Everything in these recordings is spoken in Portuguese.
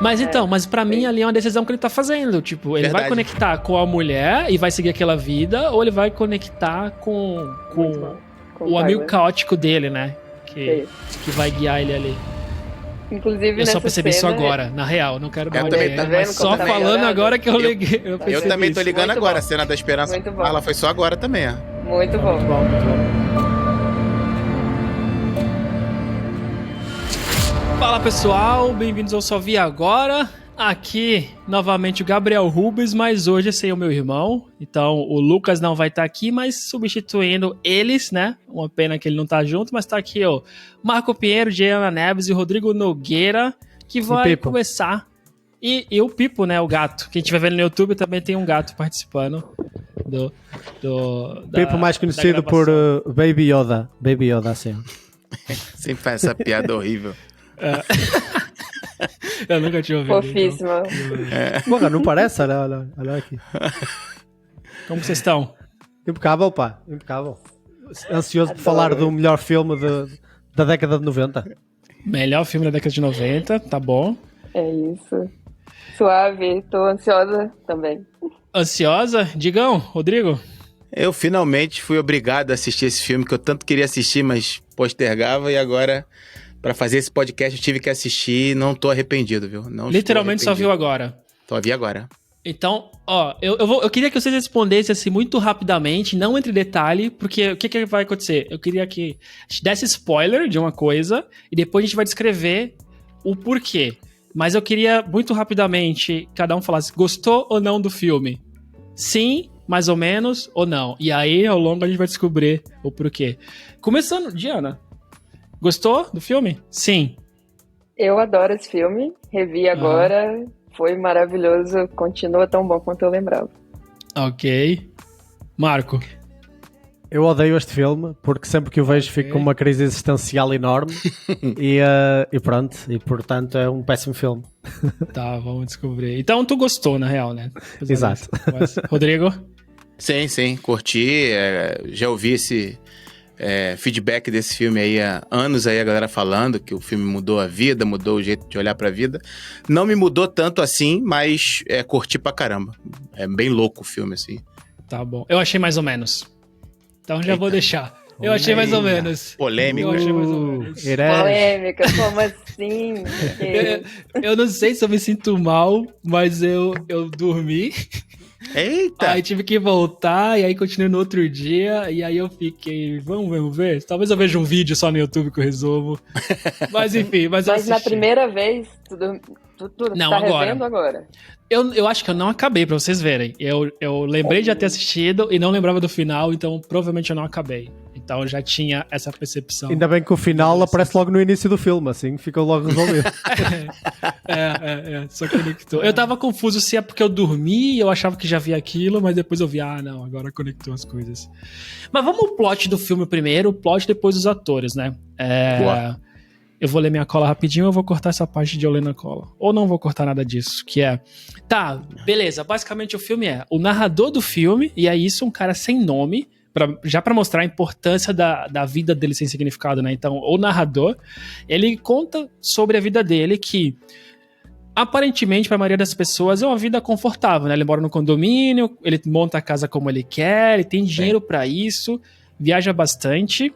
Mas pra mim ali é uma decisão que ele tá fazendo. Tipo, ele vai conectar com a mulher e vai seguir aquela vida, ou ele vai conectar com o amigo caótico dele, né? Que vai guiar ele ali. Inclusive, eu só percebi isso agora, na real, não quero dar uma ideia, mas só falando agora que eu liguei. Eu também tô ligando agora, a cena da esperança. Ela foi só agora também, ó. Muito bom. Muito bom. Fala pessoal, bem-vindos ao Só Vi Agora. Aqui, novamente, o Gabriel Rubens, mas hoje sem o meu irmão. Então, o Lucas não vai estar aqui, mas substituindo eles, né? Uma pena que ele não tá junto, mas tá aqui, ó. Marco Pinheiro, Diana Neves e Rodrigo Nogueira, que vai começar. E o Pipo, né? O gato. Quem estiver vendo no YouTube também tem um gato participando do Pipo, mais conhecido por Baby Yoda. Baby Yoda, assim. Sempre faz essa piada horrível. Eu nunca tinha ouvido. Fofíssima. Então. Porra, não parece? Olha aqui. Como vocês estão? Impecável, pá. Impecável. Ansioso por falar do melhor filme da década de 90. Melhor filme da década de 90, tá bom. É isso. Suave, tô ansiosa também. Ansiosa? Digão, Rodrigo? Eu finalmente fui obrigado a assistir esse filme que eu tanto queria assistir, mas postergava, e agora... Pra fazer esse podcast eu tive que assistir e não tô arrependido, viu? Não literalmente só viu agora? Só vi agora. Então, ó, eu queria que vocês respondessem assim muito rapidamente, não entre detalhe, porque o que vai acontecer? Eu queria que a gente desse spoiler de uma coisa e depois a gente vai descrever o porquê. Mas eu queria muito rapidamente cada um falasse gostou ou não do filme. Sim, mais ou menos, ou não. E aí, ao longo, a gente vai descobrir o porquê. Começando, Diana. Gostou do filme? Sim. Eu adoro esse filme, revi agora, foi maravilhoso, continua tão bom quanto eu lembrava. Ok. Marco? Eu odeio este filme, porque sempre que o vejo fico com uma crise existencial enorme e pronto, e portanto é um péssimo filme. Tá, vamos descobrir. Então tu gostou, na real, né? Exato. Rodrigo? Sim, curti, já ouvi esse... feedback desse filme aí há anos aí, a galera falando que o filme mudou a vida, mudou o jeito de olhar pra vida. Não me mudou tanto assim, mas curti pra caramba. É bem louco o filme, assim. Tá bom. Eu achei mais ou menos. Então já vou deixar. Eu achei mais ou menos. Polêmica. Eu achei mais ou menos. Polêmica, como assim? Eu não sei se eu me sinto mal, mas eu dormi. Eita! Aí tive que voltar, e aí continuei no outro dia, e aí eu fiquei, vamos ver? Talvez eu veja um vídeo só no YouTube que eu resolvo. Mas enfim, mas na primeira vez, tu não, tá revendo agora? Eu acho que eu não acabei, pra vocês verem. Eu lembrei de já ter assistido e não lembrava do final, então provavelmente eu não acabei. Então eu já tinha essa percepção. Ainda bem que o final aparece logo no início do filme, assim, fica logo resolvido. Só conectou. Eu tava confuso se é porque eu dormi e eu achava que já via aquilo, mas depois eu vi, não, agora conectou as coisas. Mas vamos ao plot do filme primeiro, o plot depois dos atores, né? Eu vou ler minha cola rapidinho, eu vou cortar essa parte de eu ler na cola. Ou não vou cortar nada disso, que é... Tá, beleza, basicamente o filme o narrador do filme, e é isso, um cara sem nome, já pra mostrar a importância da vida dele sem significado, né? Então, o narrador, ele conta sobre a vida dele que... Aparentemente, para a maioria das pessoas, é uma vida confortável, né? Ele mora no condomínio, ele monta a casa como ele quer, ele tem dinheiro pra isso, viaja bastante...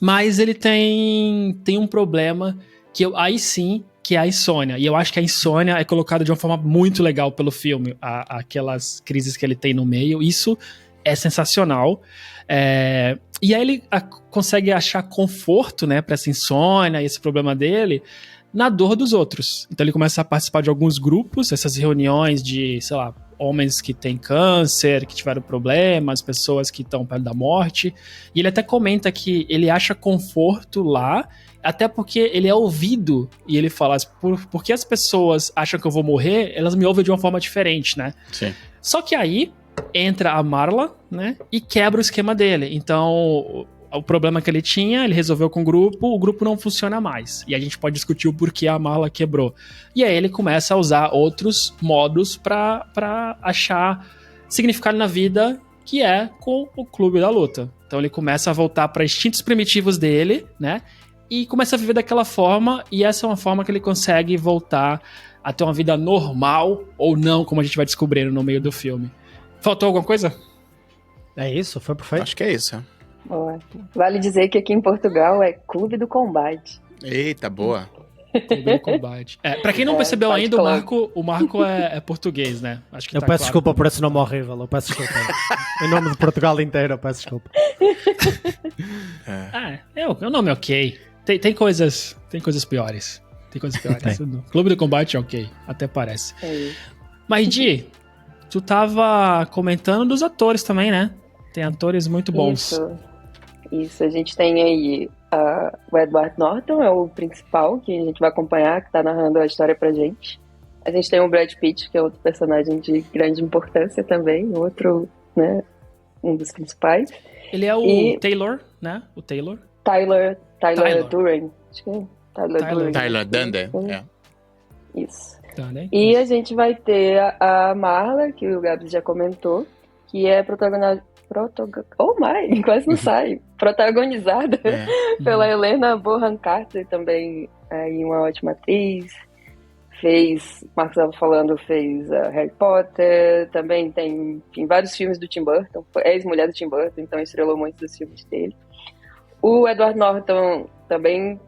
Mas ele tem um problema aí sim, que é a insônia. E eu acho que a insônia é colocada de uma forma muito legal pelo filme. Aquelas crises que ele tem no meio. Isso é sensacional. E aí ele consegue achar conforto, né, para essa insônia e esse problema dele na dor dos outros. Então ele começa a participar de alguns grupos, essas reuniões de, sei lá, homens que têm câncer, que tiveram problemas, pessoas que estão perto da morte. E ele até comenta que ele acha conforto lá, até porque ele é ouvido. E ele fala, porque as pessoas acham que eu vou morrer, elas me ouvem de uma forma diferente, né? Sim. Só que aí entra a Marla, né? E quebra o esquema dele. Então... O problema que ele tinha, ele resolveu com o grupo não funciona mais. E a gente pode discutir o porquê a Marla quebrou. E aí ele começa a usar outros modos pra achar significado na vida, que é com o Clube da Luta. Então ele começa a voltar para instintos primitivos dele, né? e começa a viver daquela forma, e essa é uma forma que ele consegue voltar a ter uma vida normal, ou não, como a gente vai descobrindo no meio do filme. Faltou alguma coisa? É isso, foi perfeito. Acho que é isso. Boa. Vale dizer que aqui em Portugal é Clube do Combate. Eita, boa. Clube do Combate. Pra quem não percebeu Fight ainda, Club. o Marco é português, né? Acho que Eu tá peço claro. desculpa por esse nome horrível, eu peço desculpa. Em nome de Portugal inteiro, eu peço desculpa. É um nome ok. Tem coisas piores. Tem coisas piores. Clube do Combate é ok, até parece. É isso. Mas, Di, tu tava comentando dos atores também, né? Tem atores muito bons. Isso, a gente tem aí o Edward Norton, é o principal, que a gente vai acompanhar, que tá narrando a história pra gente. A gente tem o Brad Pitt, que é outro personagem de grande importância também, outro, né, um dos principais. Ele é o Taylor, né? O Taylor. Tyler Durden, acho que é Tyler Durden. Tyler Durden, é. Isso. Tá, né? E a gente vai ter a Marla, que o Gabs já comentou, que é quase não sai. Protagonizada pela Helena Bonham Carter, também aí uma ótima atriz. Fez, o Marcos estava falando, fez Harry Potter, também tem, enfim, vários filmes do Tim Burton, é ex-mulher do Tim Burton, então estrelou muitos dos filmes dele. O Edward Norton também,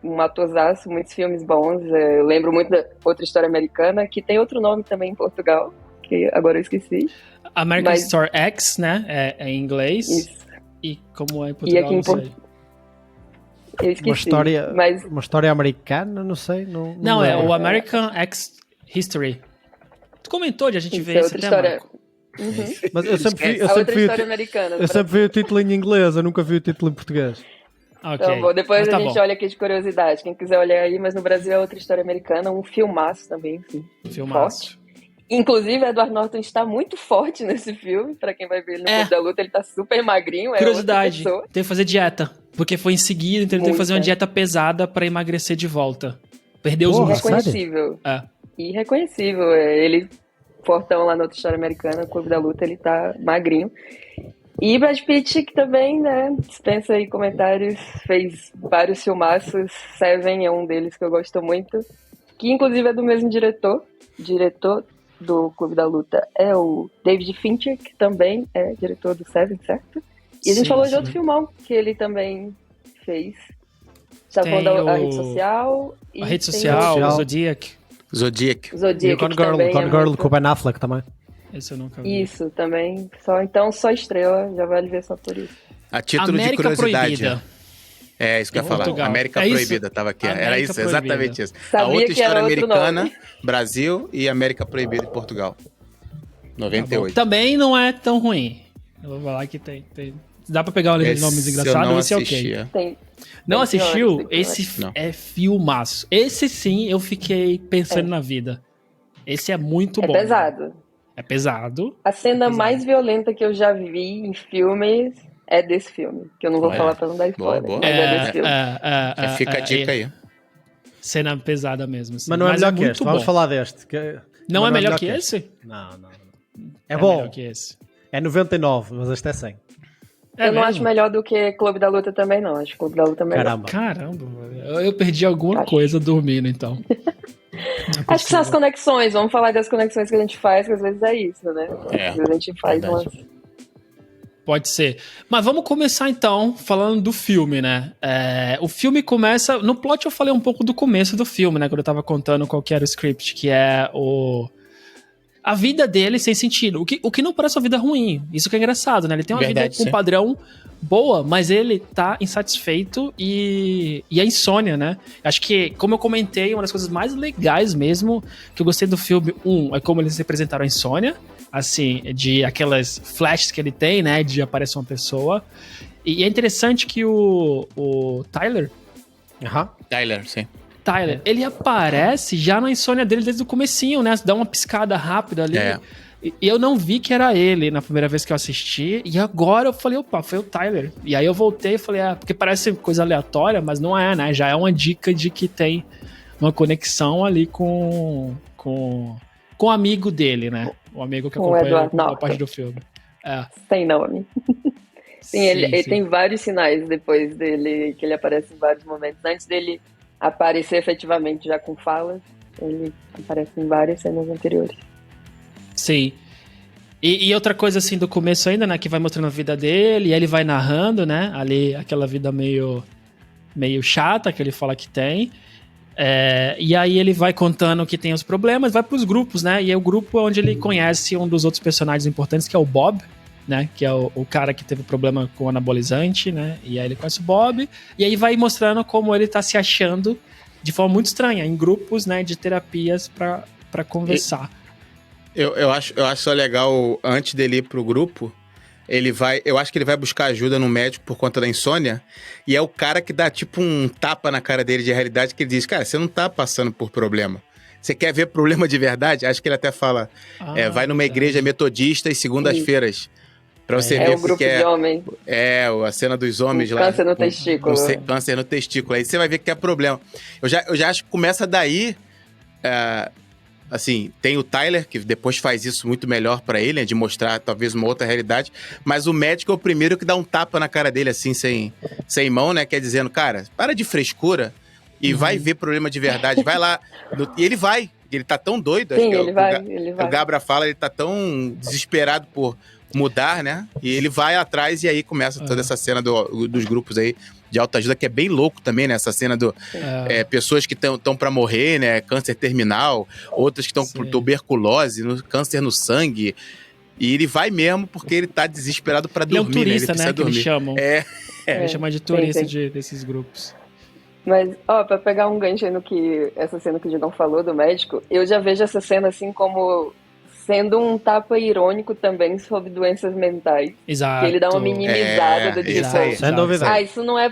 um atorzaço, muitos filmes bons. Eu lembro muito da Outra História Americana, que tem outro nome também em Portugal, que agora eu esqueci. American Story X, né? É em inglês. Isso. E como é em Portugal, E aqui em não sei. Eu esqueci. Uma história americana, não sei. Não, é o American X History. Tu comentou de a gente ver esse tema? História. Mas eu sempre vi o título em inglês, eu nunca vi o título em português. Okay. Então, bom, depois tá a gente olha aqui de curiosidade. Quem quiser olhar aí, mas no Brasil é Outra História Americana, um filmaço também, enfim. Filmaço. Forte. Inclusive, Edward Norton está muito forte nesse filme. Pra quem vai ver ele no Clube da Luta, ele tá super magrinho. Curiosidade, teve que fazer dieta. Porque foi em seguida, então ele teve que fazer uma dieta pesada pra emagrecer de volta. Perdeu os músculos. Irreconhecível. Irreconhecível. Ele, fortão lá na Outra História Americana, Clube da Luta, ele tá magrinho. E Brad Pitt, que também, né, dispensa aí comentários, fez vários filmaços. Seven é um deles que eu gosto muito. Que inclusive é do mesmo diretor do Clube da Luta é o David Fincher, que também é diretor do Seven, certo? E a gente falou de outro filmão que ele também fez. Já falou da Rede Social. A Rede Social, o Zodiac. E o Gone Girl com o Ben Affleck também. Esse eu nunca vi. Isso, também. Só estrela, já vale ver só por isso. A título América de curiosidade. Proibida. É isso que eu ia falar. Portugal. América Proibida tava aqui. Era isso, Proibida. exatamente isso. Sabia a Outra que História era outro Americana, nome. Brasil e América Proibida em Portugal. 98. Também não é tão ruim. Eu vou falar que tem. Dá pra pegar os nomes engraçados, esse é ok. Não assistiu? Esse é filmaço. Esse sim, eu fiquei pensando na vida. Esse é muito bom. É pesado. É pesado. A cena mais violenta que eu já vi em filmes é desse filme. Que eu não vou falar pra não dar spoiler. Boa. Mas é desse filme. Fica a dica aí. Cena pesada mesmo. Assim. Mas não é melhor que este. Vamos falar deste. Não é melhor que esse? Não. É bom. Melhor que esse. É 99, mas este é 100. Eu não acho melhor do que Clube da Luta também, não. Acho que Clube da Luta é melhor. Caramba, eu perdi alguma coisa dormindo, então. Acho que são as conexões. Vamos falar das conexões que a gente faz, que às vezes é isso, né? Às vezes a gente faz umas... Pode ser. Mas vamos começar então falando do filme, né? O filme começa... No plot eu falei um pouco do começo do filme, né? Quando eu tava contando qual que era o script, que é a vida dele sem sentido. O que não parece uma vida ruim. Isso que é engraçado, né? Ele tem uma vida com um padrão boa, mas ele tá insatisfeito e a insônia, né? Acho que, como eu comentei, uma das coisas mais legais mesmo que eu gostei do filme, é como eles representaram a insônia, assim, de aquelas flashes que ele tem, né? De aparecer uma pessoa. E é interessante que o Tyler... Tyler, sim. Tyler, ele aparece já na insônia dele desde o comecinho, né? Dá uma piscada rápida ali. E eu não vi que era ele na primeira vez que eu assisti. E agora eu falei, opa, foi o Tyler. E aí eu voltei e falei, porque parece coisa aleatória, mas não é, né? Já é uma dica de que tem uma conexão ali com o amigo dele, né? O amigo que acompanha a parte do filme. Sem nome. Sim, ele tem vários sinais depois dele, que ele aparece em vários momentos. Antes dele aparecer efetivamente já com falas, ele aparece em várias cenas anteriores. Sim. E outra coisa, assim, do começo ainda, né, que vai mostrando a vida dele, e ele vai narrando, né, ali aquela vida meio chata que ele fala que tem. E aí ele vai contando que tem os problemas, vai pros grupos, né, e é o grupo onde ele conhece um dos outros personagens importantes, que é o Bob, né, que é o cara que teve problema com o anabolizante, né, e aí ele conhece o Bob, e aí vai mostrando como ele tá se achando de forma muito estranha, em grupos, né, de terapias pra conversar. Eu acho só legal, antes dele ir pro grupo, eu acho que ele vai buscar ajuda no médico por conta da insônia, e é o cara que dá tipo um tapa na cara dele de realidade, que ele diz, cara, você não tá passando por problema. Você quer ver problema de verdade? Acho que ele até fala, vai numa igreja metodista e segundas-feiras, pra você ver o grupo que de homens. a cena dos homens lá. Câncer no testículo. Câncer no testículo, aí você vai ver que é problema. Eu já acho que começa daí... Assim, tem o Tyler, que depois faz isso muito melhor pra ele, né, de mostrar talvez uma outra realidade, mas o médico é o primeiro que dá um tapa na cara dele, assim, sem mão, né, que é dizendo, cara, para de frescura e vai ver problema de verdade, vai lá. E ele tá tão doido, Sim, acho que ele vai. O Gabra fala, ele tá tão desesperado por mudar, né, e ele vai atrás e aí começa toda essa cena dos grupos aí de autoajuda, que é bem louco também, né? Essa cena pessoas que estão pra morrer, né? Câncer terminal, outras que estão por tuberculose, câncer no sangue. E ele vai mesmo porque ele tá desesperado pra dormir, ele é um turista, né? Ele que eles chamam. Ele chama de turista sim. desses grupos. Mas, pra pegar um gancho aí no que essa cena que o Digão falou do médico, eu já vejo essa cena assim como sendo um tapa irônico também sobre doenças mentais. Exato. Que ele dá uma minimizada do tipo... Sem dúvida. Isso não é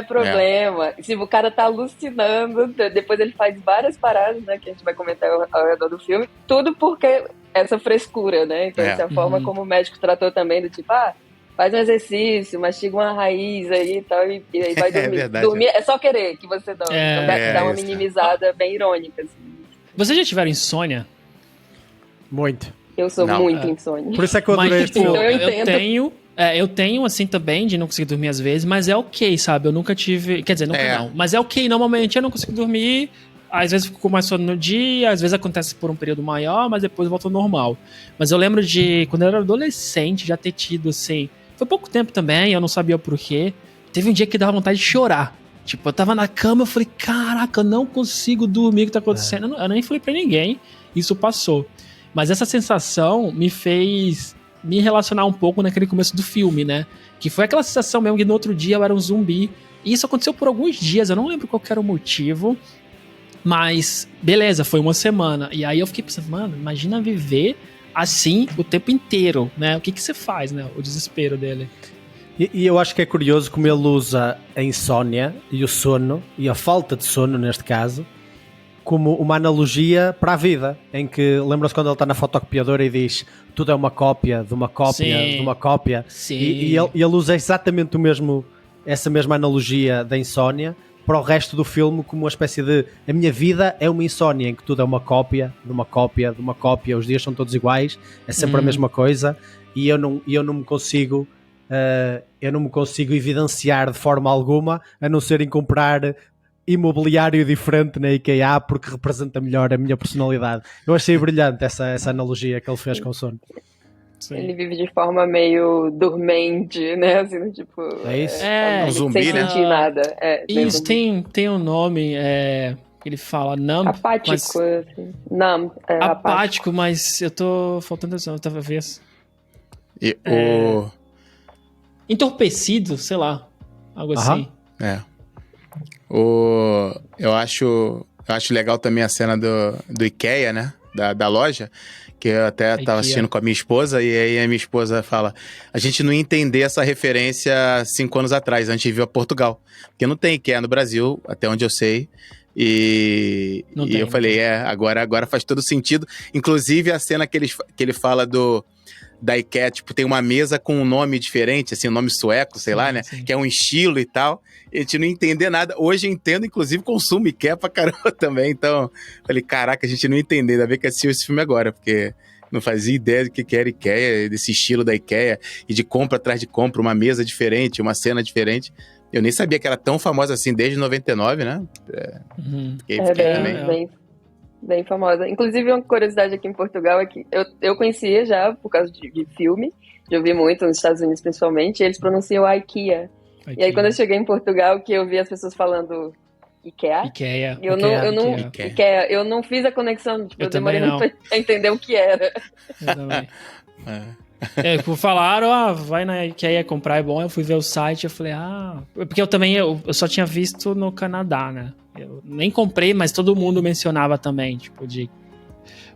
problema. Se o cara tá alucinando, depois ele faz várias paradas, né, que a gente vai comentar ao redor do filme, tudo porque essa frescura, né? Então, essa é a forma como o médico tratou também, do tipo, faz um exercício, mastiga uma raiz aí e tal, e aí vai dormir. Verdade. Dormir é só querer que você dorme. Então dá uma minimizada bem irônica, assim. Vocês já tiveram insônia? Muito. Eu sou muito insônia. Por isso é que eu adorei este filme. Então eu tenho assim também, de não conseguir dormir às vezes, mas é ok, sabe? Eu nunca tive... Quer dizer, nunca não. Mas é ok, normalmente eu não consigo dormir, às vezes fico mais sono no dia, às vezes acontece por um período maior, mas depois volta ao normal. Mas eu lembro de, quando eu era adolescente, já ter tido, assim... Foi pouco tempo também, eu não sabia o porquê. Teve um dia que dava vontade de chorar. Tipo, eu tava na cama, eu falei, caraca, eu não consigo dormir, o que tá acontecendo? Eu nem falei pra ninguém, isso passou. Mas essa sensação me fez me relacionar um pouco naquele começo do filme, né? Que foi aquela sensação mesmo que no outro dia eu era um zumbi. E isso aconteceu por alguns dias, eu não lembro qual que era o motivo. Mas, beleza, foi uma semana. E aí eu fiquei pensando, mano, imagina viver assim o tempo inteiro, né? O que você faz, né? O desespero dele. E eu acho que é curioso como ele usa a insónia e o sono, e a falta de sono neste caso, como uma analogia para a vida, em que, lembra-se quando ele está na fotocopiadora e diz tudo é uma cópia de uma cópia de uma cópia. Sim. E ele usa exatamente essa mesma analogia da insónia para o resto do filme, como uma espécie de a minha vida é uma insónia, em que tudo é uma cópia de uma cópia de uma cópia, os dias são todos iguais, é sempre a mesma coisa, e eu não me consigo evidenciar de forma alguma, a não ser em comprar imobiliário diferente na IKEA, porque representa melhor a minha personalidade. Eu achei brilhante essa analogia que ele fez com o sono. Sim. Ele vive de forma meio dormente, né? Assim, tipo... É isso? Um zumbi, sem né? sentir nada. Isso, tem um nome, ele fala numb. Apático, mas, assim. Numb, apático, mas eu tô faltando atenção, eu tava vendo. Entorpecido, sei lá, algo assim. Eu acho legal também a cena do IKEA, né? Da loja, que eu até tava assistindo com a minha esposa, e aí a minha esposa fala, a gente não ia entender essa referência 5 anos atrás, a gente viu a Portugal, porque não tem IKEA no Brasil, até onde eu sei, e eu falei, agora faz todo sentido, inclusive a cena que ele fala da IKEA, tipo, tem uma mesa com um nome diferente, assim, um nome sueco, sei lá, né? Sim. Que é um estilo e tal. E a gente não entender nada. Hoje eu entendo, inclusive, consumo IKEA pra caramba também. Então, falei, caraca, a gente não entendeu. Ainda bem que assistiu esse filme agora, porque Não fazia ideia do que era IKEA, desse estilo da IKEA, e de compra atrás de compra, uma mesa diferente, uma cena diferente. Eu nem sabia que era tão famosa assim desde 99, né? Bem famosa. Inclusive, uma curiosidade aqui em Portugal é que eu conhecia já por causa de filme, já ouvi muito nos Estados Unidos principalmente, e eles pronunciam IKEA. E aí, quando eu cheguei em Portugal, que eu vi as pessoas falando IKEA. Eu não fiz a conexão, tipo, eu demorei muito pra entender o que era. Eu também. Falaram, vai na IKEA comprar, é bom. Eu fui ver o site, eu falei, porque eu só tinha visto no Canadá, né? Eu nem comprei, mas todo mundo mencionava também, tipo,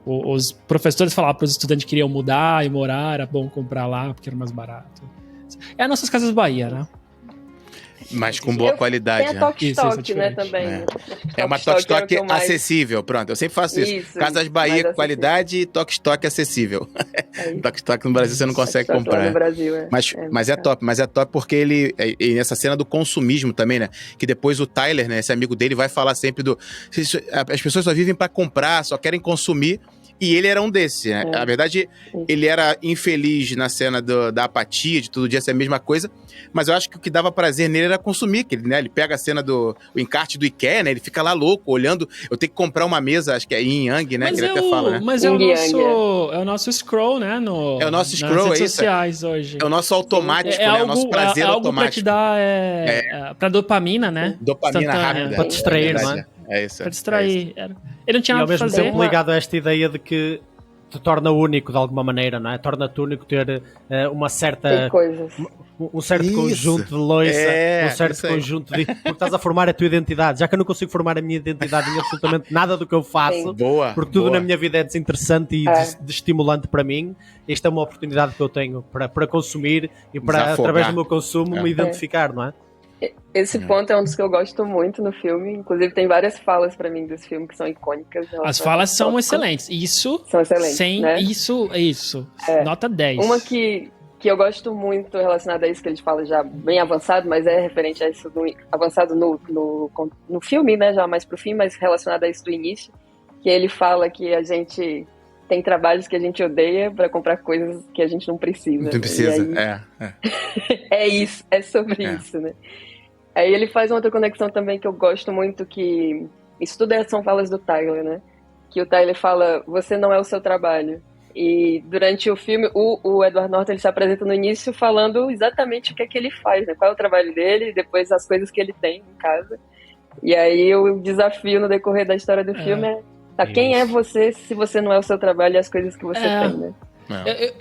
os professores falavam para os estudantes que queriam mudar e morar, era bom comprar lá, porque era mais barato. É as nossas Casas Bahia, né? Mas com boa qualidade. Tem a Tok-Tok, né, também. É uma Tok-Tok acessível, pronto. Eu sempre faço isso. Casas Bahia com qualidade e Tok-Tok acessível. Tok-Tok no Brasil você não consegue comprar. No Brasil, mas é top porque ele... E nessa cena do consumismo também, né? Que depois o Tyler, né, esse amigo dele, vai falar sempre as pessoas só vivem pra comprar, só querem consumir. E ele era um desses, né? Na verdade, ele era infeliz na cena da apatia, de todo dia ser a mesma coisa, mas eu acho que o que dava prazer nele era consumir, que ele pega a cena o encarte do IKEA, né? Ele fica lá louco, olhando, eu tenho que comprar uma mesa, acho que é Yin Yang, né? Mas que ele até fala, né? Mas é o nosso scroll, né? É o nosso scroll, nas redes sociais hoje. É o nosso automático, né? É o nosso prazer automático. É algo pra te dar, pra dopamina, né? Dopamina rápida. Pra distrair, não é? É isso. Pra distrair. Ele não tinha nada pra fazer. E ao mesmo tempo ligado a esta ideia de que te torna único de alguma maneira, não é? Torna-te único ter uma certa... um certo conjunto de loiça, um certo conjunto de... Porque estás a formar a tua identidade. Já que eu não consigo formar a minha identidade em absolutamente nada do que eu faço, porque tudo na minha vida é desinteressante e desestimulante para mim, esta é uma oportunidade que eu tenho para consumir e para, através do meu consumo, me identificar, não é? Esse ponto é um dos que eu gosto muito no filme. Inclusive, tem várias falas pra mim desse filme que são icônicas. As falas são excelentes. Isso. São excelentes. Né? Isso. Nota 10. Uma que eu gosto muito relacionada a isso, que ele fala já bem avançado, mas é referente a isso avançado no filme, né? Já mais pro fim, mas relacionado a isso do início. Que ele fala que a gente tem trabalhos que a gente odeia pra comprar coisas que a gente não precisa. Não precisa, É isso, é sobre isso, né? Aí ele faz uma outra conexão também que eu gosto muito, que isso tudo são falas do Tyler, né? Que o Tyler fala, você não é o seu trabalho. E durante o filme, o Edward Norton ele se apresenta no início falando exatamente o que é que ele faz, né? Qual é o trabalho dele e depois as coisas que ele tem em casa. E aí o desafio no decorrer da história do filme é quem é você se você não é o seu trabalho e as coisas que você tem, né?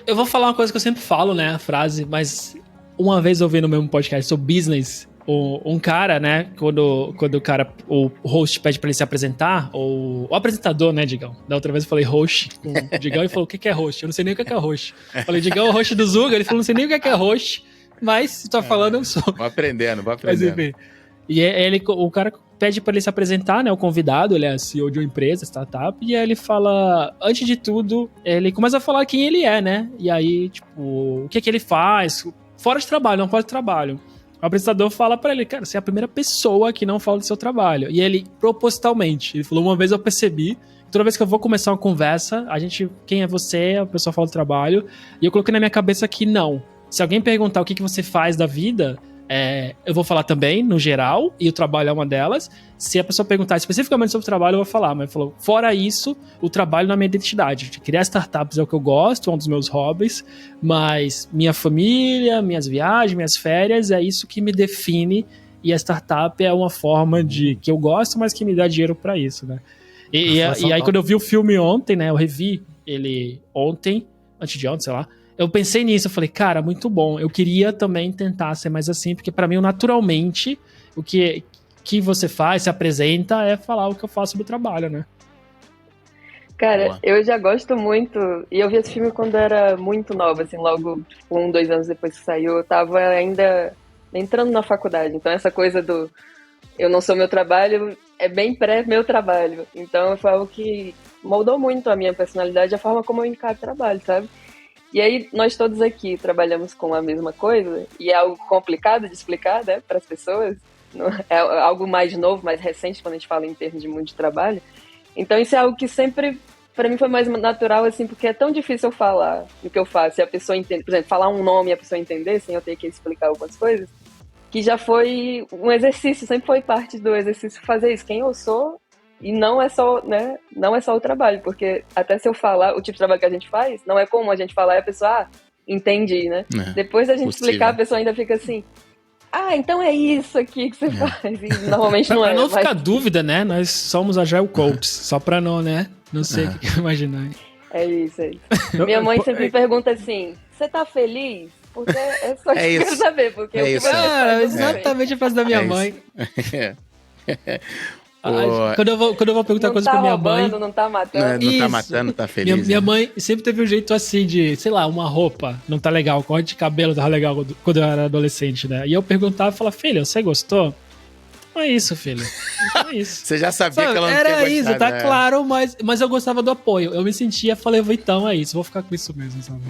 Eu vou falar uma coisa que eu sempre falo, né? A frase, mas uma vez eu ouvi no mesmo podcast sobre business, um cara, né? Quando o host pede pra ele se apresentar, o apresentador, né, Digão? Da outra vez eu falei host com o Digão e falou: o que é host? Eu não sei nem o que é host. Eu falei, Digão é o host do Zuga, ele falou: não sei nem o que é host, mas se tu tá falando, eu sou. Vou aprendendo. Mas enfim. E o cara pede pra ele se apresentar, né? O convidado, ele é CEO de uma empresa, startup, e aí ele fala, antes de tudo, ele começa a falar quem ele é, né? E aí, tipo, o que ele faz, fora de trabalho, não fora de trabalho. O apresentador fala pra ele, cara, você é a primeira pessoa que não fala do seu trabalho. E ele, propositalmente, ele falou, uma vez eu percebi, toda vez que eu vou começar uma conversa, quem é você? A pessoa fala do trabalho. E eu coloquei na minha cabeça que não. Se alguém perguntar o que você faz da vida, eu vou falar também, no geral, e o trabalho é uma delas. Se a pessoa perguntar especificamente sobre o trabalho, eu vou falar. Mas ele falou, fora isso, o trabalho não é minha identidade. De criar startups é o que eu gosto, é um dos meus hobbies, mas minha família, minhas viagens, minhas férias, é isso que me define, e a startup é uma forma que eu gosto, mas que me dá dinheiro pra isso, né? E aí, quando eu vi o filme ontem, né, eu revi ele ontem, antes de ontem, sei lá, eu pensei nisso, eu falei, cara, muito bom. Eu queria também tentar ser mais assim, porque pra mim, naturalmente, o que você faz, se apresenta, é falar o que eu faço do trabalho, né? Cara, eu já gosto muito, e eu vi esse filme quando era muito nova, assim, logo 2 anos depois que saiu, eu tava ainda entrando na faculdade, então essa coisa do eu não sou meu trabalho é bem pré-meu trabalho, então foi algo que moldou muito a minha personalidade, a forma como eu encaro o trabalho, sabe? E aí, nós todos aqui trabalhamos com a mesma coisa, e é algo complicado de explicar, né, para as pessoas. É algo mais novo, mais recente, quando a gente fala em termos de mundo de trabalho. Então, isso é algo que sempre pra mim foi mais natural, assim, porque é tão difícil eu falar o que eu faço, e a pessoa entende, por exemplo, falar um nome e a pessoa entender, sem eu ter que explicar algumas coisas, que já foi um exercício, sempre foi parte do exercício fazer isso, quem eu sou, e não é só, né, não é só o trabalho, porque até se eu falar o tipo de trabalho que a gente faz, não é como a gente falar e a pessoa, entendi, né? Depois da gente explicar, a pessoa ainda fica assim, então é isso aqui que você faz. E normalmente não é. Pra não ficar dúvida, né? Nós somos Agile Coaches. Só pra não, né? Não sei o que imaginar. É isso. Minha mãe sempre me pergunta assim, você tá feliz? Porque é só isso que eu quero saber. Porque é isso. Exatamente a frase da minha mãe. Quando eu vou perguntar coisa pra minha mãe... Não tá matando. Não tá matando, tá feliz. Minha mãe sempre teve um jeito assim de, sei lá, uma roupa não tá legal, corte de cabelo tava legal quando eu era adolescente, né? E eu perguntava e falava, filha, você gostou? Não é isso, filho. Não é isso. Você já sabia que ela não tinha Era gostado, isso, tá claro, mas eu gostava do apoio. Eu me sentia, falei, então é isso, vou ficar com isso mesmo, sabe?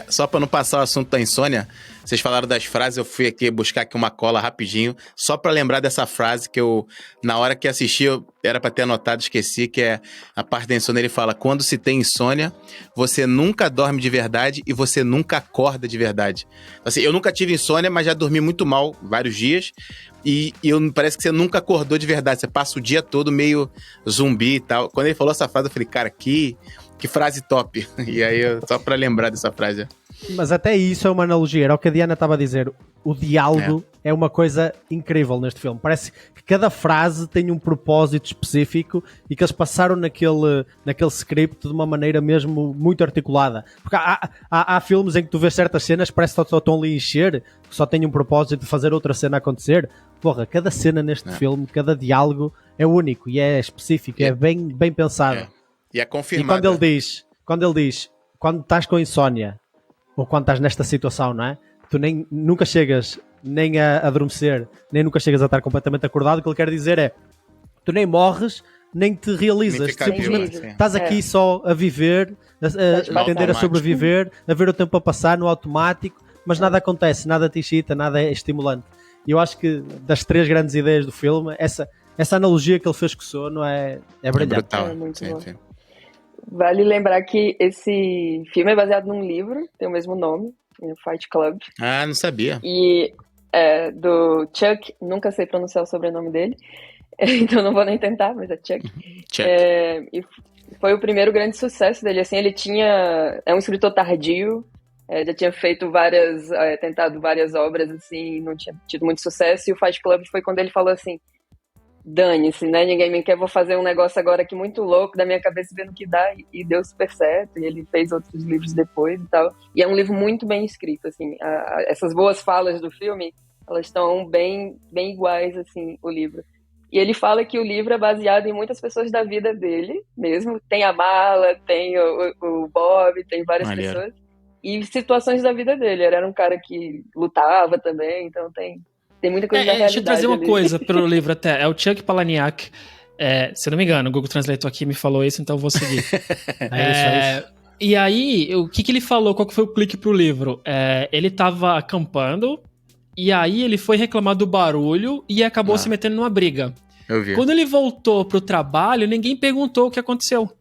Só pra não passar o assunto da insônia, vocês falaram das frases, eu fui aqui buscar aqui uma cola rapidinho, só pra lembrar dessa frase que eu, na hora que assisti, eu era pra ter anotado, esqueci, que é a parte da insônia, ele fala, quando se tem insônia, você nunca dorme de verdade e você nunca acorda de verdade. Assim, eu nunca tive insônia, mas já dormi muito mal vários dias, e parece que você nunca acordou de verdade, você passa o dia todo meio zumbi e tal. Quando ele falou essa frase, eu falei, cara, que frase top. E aí, só pra lembrar dessa frase. Mas até isso é uma analogia, era o que a Diana estava a dizer. O diálogo é uma coisa incrível neste filme. Parece que cada frase tem um propósito específico e que eles passaram naquele script de uma maneira mesmo muito articulada. Porque há filmes em que tu vês certas cenas, parece que só estão ali a encher, que só têm um propósito de fazer outra cena acontecer. Porra, cada cena neste filme, cada diálogo é único e é específico, é bem pensado. E é confirmado. E quando ele diz, quando estás com insónia, ou quando estás nesta situação, não é? Tu nunca chegas nem a adormecer, nem nunca chegas a estar completamente acordado. O que ele quer dizer é, tu nem morres, nem te realizas. Simplesmente estás aqui só a viver, a tender a sobreviver, a ver o tempo a passar no automático, mas nada acontece, nada te excita, nada é estimulante. E eu acho que das 3 grandes ideias do filme, essa analogia que ele fez com o sono é brilhante. É brutal. É muito bom. Vale lembrar que esse filme é baseado num livro, tem o mesmo nome, Fight Club. Não sabia. E é do Chuck, nunca sei pronunciar o sobrenome dele, então não vou nem tentar, mas é Chuck. E foi o primeiro grande sucesso dele, assim, é um escritor tardio, já tinha feito tentado várias obras, assim, não tinha tido muito sucesso, e o Fight Club foi quando ele falou assim, dane-se, né? Ninguém me quer, vou fazer um negócio agora aqui muito louco da minha cabeça, vendo o que dá, e deu super certo, e ele fez outros livros depois e tal. E é um livro muito bem escrito, assim, essas boas falas do filme, elas estão bem iguais, assim, o livro. E ele fala que o livro é baseado em muitas pessoas da vida dele mesmo, tem a Mala, tem o Bob, tem várias pessoas, e situações da vida dele. Ele era um cara que lutava também, então tem muita coisa da realidade. Deixa eu trazer uma ali. coisa pro livro até. É o Chuck Palahniuk. Se eu não me engano, o Google Translator aqui me falou isso, então eu vou seguir. É isso. E aí, o que ele falou? Qual que foi o clique pro livro? Ele tava acampando, e aí ele foi reclamar do barulho e acabou se metendo numa briga. Eu vi. Quando ele voltou pro trabalho, ninguém perguntou o que aconteceu.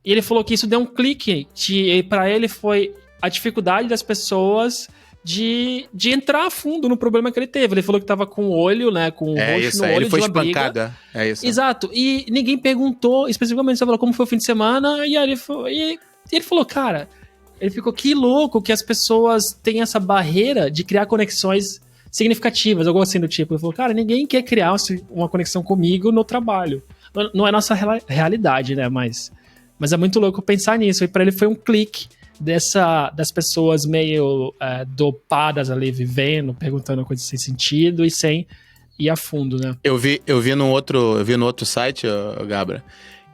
E ele falou que isso deu um clique. E pra ele foi a dificuldade das pessoas de entrar a fundo no problema que ele teve. Ele falou que tava com o olho, né, com o roxo no olho, ele foi de uma espancado, briga. É isso. Exato, e ninguém perguntou especificamente, só falou como foi o fim de semana, e aí ele falou, cara, ele ficou, que louco que as pessoas têm essa barreira de criar conexões significativas, algo assim do tipo. Ele falou, cara, ninguém quer criar uma conexão comigo no trabalho. Não é nossa realidade, né, mas é muito louco pensar nisso, e pra ele foi um clique das pessoas meio dopadas ali, vivendo, perguntando coisas sem sentido e sem ir a fundo, né? Eu vi no outro site, Gabra,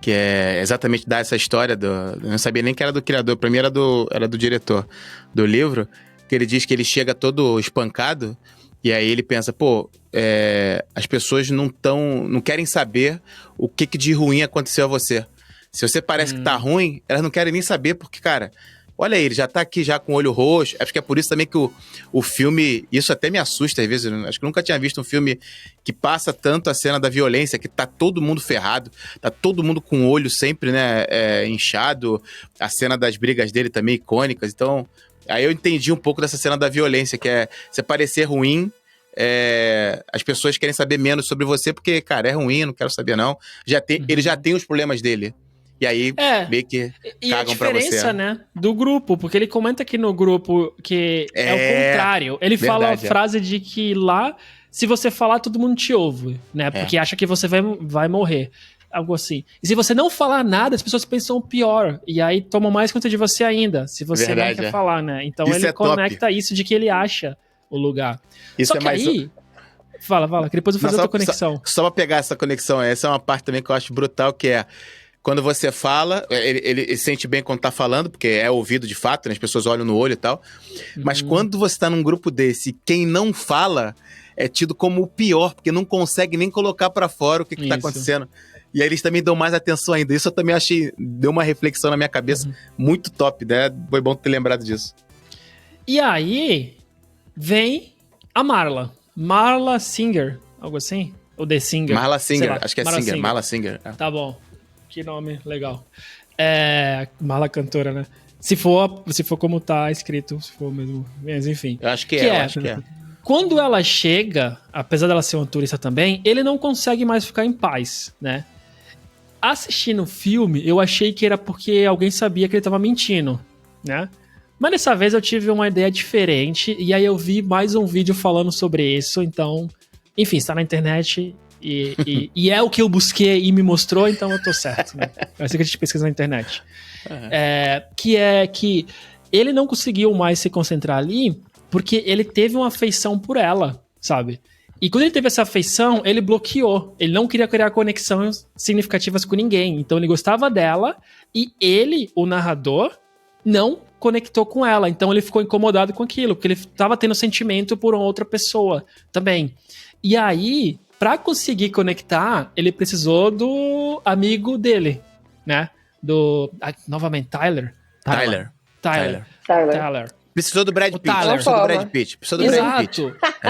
que é exatamente dar essa história eu não sabia nem que era do criador, pra mim era do diretor do livro, que ele diz que ele chega todo espancado, e aí ele pensa, as pessoas não querem saber o que de ruim aconteceu a você. Se você parece que tá ruim, elas não querem nem saber, porque, cara, olha aí, ele já tá aqui já com o olho roxo. Acho que é por isso também que o filme, isso até me assusta às vezes, acho que eu nunca tinha visto um filme que passa tanto a cena da violência, que tá todo mundo ferrado, tá todo mundo com o olho sempre, né, inchado, a cena das brigas dele também icônicas, então, aí eu entendi um pouco dessa cena da violência, que é você parecer ruim, as pessoas querem saber menos sobre você, porque, cara, é ruim, não quero saber não, ele já tem os problemas dele. E aí, meio que cagam pra você. E a diferença, né, do grupo, porque ele comenta aqui no grupo que é o contrário. Ele fala a frase de que lá, se você falar, todo mundo te ouve, né? Porque acha que você vai morrer. Algo assim. E se você não falar nada, as pessoas pensam pior. E aí tomam mais conta de você ainda, se você não quer falar, né? Então isso ele conecta isso de que ele acha o lugar. Isso Só que aí... Fala, que depois eu vou fazer outra conexão. Só pra pegar essa conexão, essa é uma parte também que eu acho brutal, que é... Quando você fala, ele sente bem quando tá falando, porque é ouvido de fato, né? As pessoas olham no olho e tal. Mas quando você tá num grupo desse, quem não fala é tido como o pior, porque não consegue nem colocar pra fora o que tá acontecendo. E aí eles também dão mais atenção ainda. Isso eu também achei, deu uma reflexão na minha cabeça muito top, né? Foi bom ter lembrado disso. E aí, vem a Marla Singer, algo assim? Ou The Singer? Marla Singer, acho que é Singer. Marla Singer. Tá bom. Que nome legal. Marla cantora, né? Se for como tá escrito, se for mesmo. Mas enfim. Eu acho que é. Quando ela chega, apesar dela ser uma turista também, ele não consegue mais ficar em paz, né? Assistindo o filme, eu achei que era porque alguém sabia que ele tava mentindo, né? Mas dessa vez eu tive uma ideia diferente, e aí eu vi mais um vídeo falando sobre isso, então... Enfim, está na internet... E é o que eu busquei e me mostrou, então eu tô certo, né? É assim que a gente pesquisa na internet. Que é que ele não conseguiu mais se concentrar ali porque ele teve uma afeição por ela, sabe? E quando ele teve essa afeição, ele bloqueou. Ele não queria criar conexões significativas com ninguém. Então ele gostava dela e ele, o narrador, não conectou com ela. Então ele ficou incomodado com aquilo, porque ele estava tendo sentimento por uma outra pessoa também. E aí... Pra conseguir conectar, ele precisou do amigo dele, né? Novamente, Tyler. Precisou do Brad Pitt.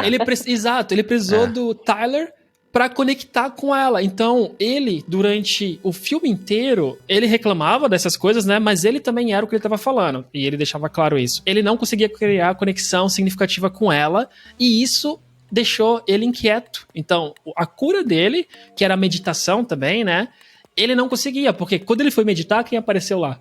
Ele precisou do Tyler pra conectar com ela. Então, ele, durante o filme inteiro, ele reclamava dessas coisas, né? Mas ele também era o que ele tava falando. E ele deixava claro isso. Ele não conseguia criar conexão significativa com ela. E isso... deixou ele inquieto. Então, a cura dele, que era a meditação também, né? Ele não conseguia, porque quando ele foi meditar, quem apareceu lá?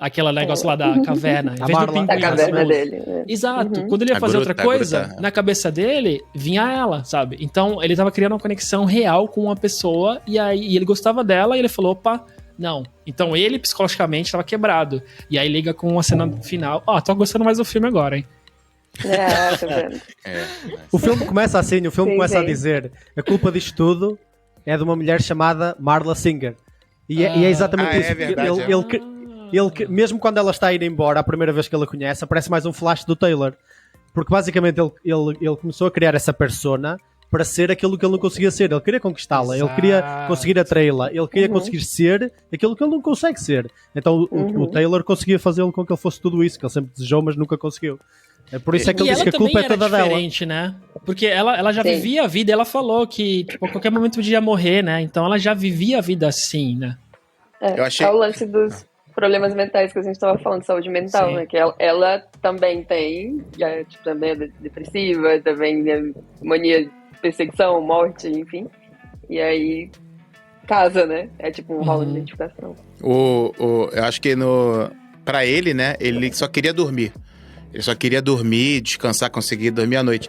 Aquele negócio lá da caverna. Em vez do pinguim, a caverna dele. Né? Exato. Quando ele ia fazer outra coisa, na cabeça dele, vinha ela, sabe? Então, ele tava criando uma conexão real com uma pessoa, e aí ele gostava dela, e ele falou, opa, não. Então, ele, psicologicamente, tava quebrado. E aí liga com uma cena final. Tô gostando mais do filme agora, hein? Tô vendo. O filme começa assim, começa a dizer a culpa disto tudo é de uma mulher chamada Marla Singer. E é exatamente isso. Ele, mesmo quando ela está a ir embora, a primeira vez que ele a conhece, aparece mais um flash do Taylor. Porque basicamente ele começou a criar essa persona para ser aquilo que ele não conseguia ser. Ele queria conquistá-la, ele queria conseguir atraí-la, ele queria conseguir ser aquilo que ele não consegue ser. Então o Taylor conseguia fazê-lo com que ele fosse tudo isso, que ele sempre desejou, mas nunca conseguiu. É por isso é que ele diz que a culpa é toda dela. Né? Porque ela já vivia a vida, ela falou que tipo, a qualquer momento podia morrer, né? Então ela já vivia a vida assim, né? Eu achei... É o lance dos problemas mentais que a gente estava falando, saúde mental, né? Que ela também tem, tipo, também é depressiva, também é mania de perseguição, morte, enfim. E aí casa, né? É tipo um rolo de identificação. Eu acho que pra ele, né? Ele só queria dormir. Ele só queria dormir, descansar, conseguir dormir à noite.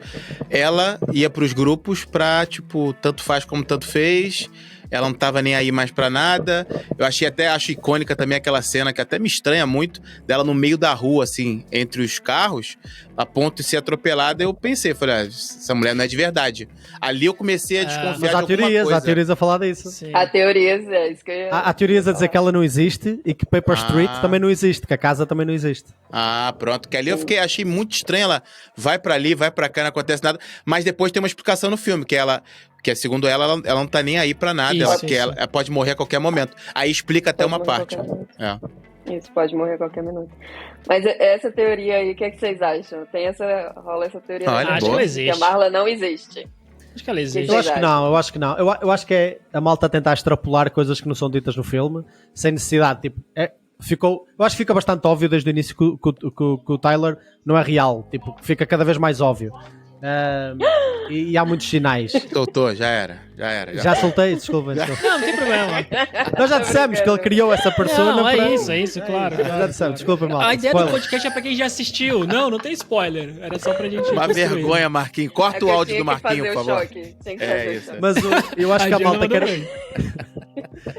Ela ia pros grupos pra, tipo, tanto faz como tanto fez. Ela não tava nem aí mais pra nada. Eu acho icônica também aquela cena que até me estranha muito, dela no meio da rua, assim, entre os carros, a ponto de ser atropelada. Eu pensei, falei, essa mulher não é de verdade. Ali eu comecei a desconfiar de alguma coisa. Há teorias a falar disso. Sim. Há teorias, é isso que eu ia... Há teorias a dizer que ela não existe e que Paper Street também não existe, que a casa também não existe. Pronto. Que ali eu achei muito estranho, ela vai pra ali, vai pra cá, não acontece nada. Mas depois tem uma explicação no filme, que segundo ela não tá nem aí pra nada. Ela pode morrer a qualquer momento. Aí explica até uma parte. Isso pode morrer a qualquer minuto. Mas essa teoria aí, o que vocês acham? Rola essa teoria Olha, aí, acho que ela existe. que a Marla não existe. Acho que ela existe. Eu acho que não, eu acho que não. Eu acho que é a malta a tentar extrapolar coisas que não são ditas no filme, sem necessidade. Tipo, eu acho que fica bastante óbvio desde o início que o Tyler não é real. Tipo, fica cada vez mais óbvio. E há muitos sinais. Soltou, já era. Já soltei, desculpa. Não tem problema. Nós já dissemos que ele criou essa persona. Não, para... é isso, claro. Já dissemos, desculpa, malta. A ideia Spoiler. do podcast é pra quem já assistiu. Não tem spoiler. Era só pra gente Uma construir. vergonha, Marquinhos. Corta o áudio do Marquinhos, por favor. Tinha que É fazer o isso. choque. Mas eu acho que a Diana malta mandou quer. bem.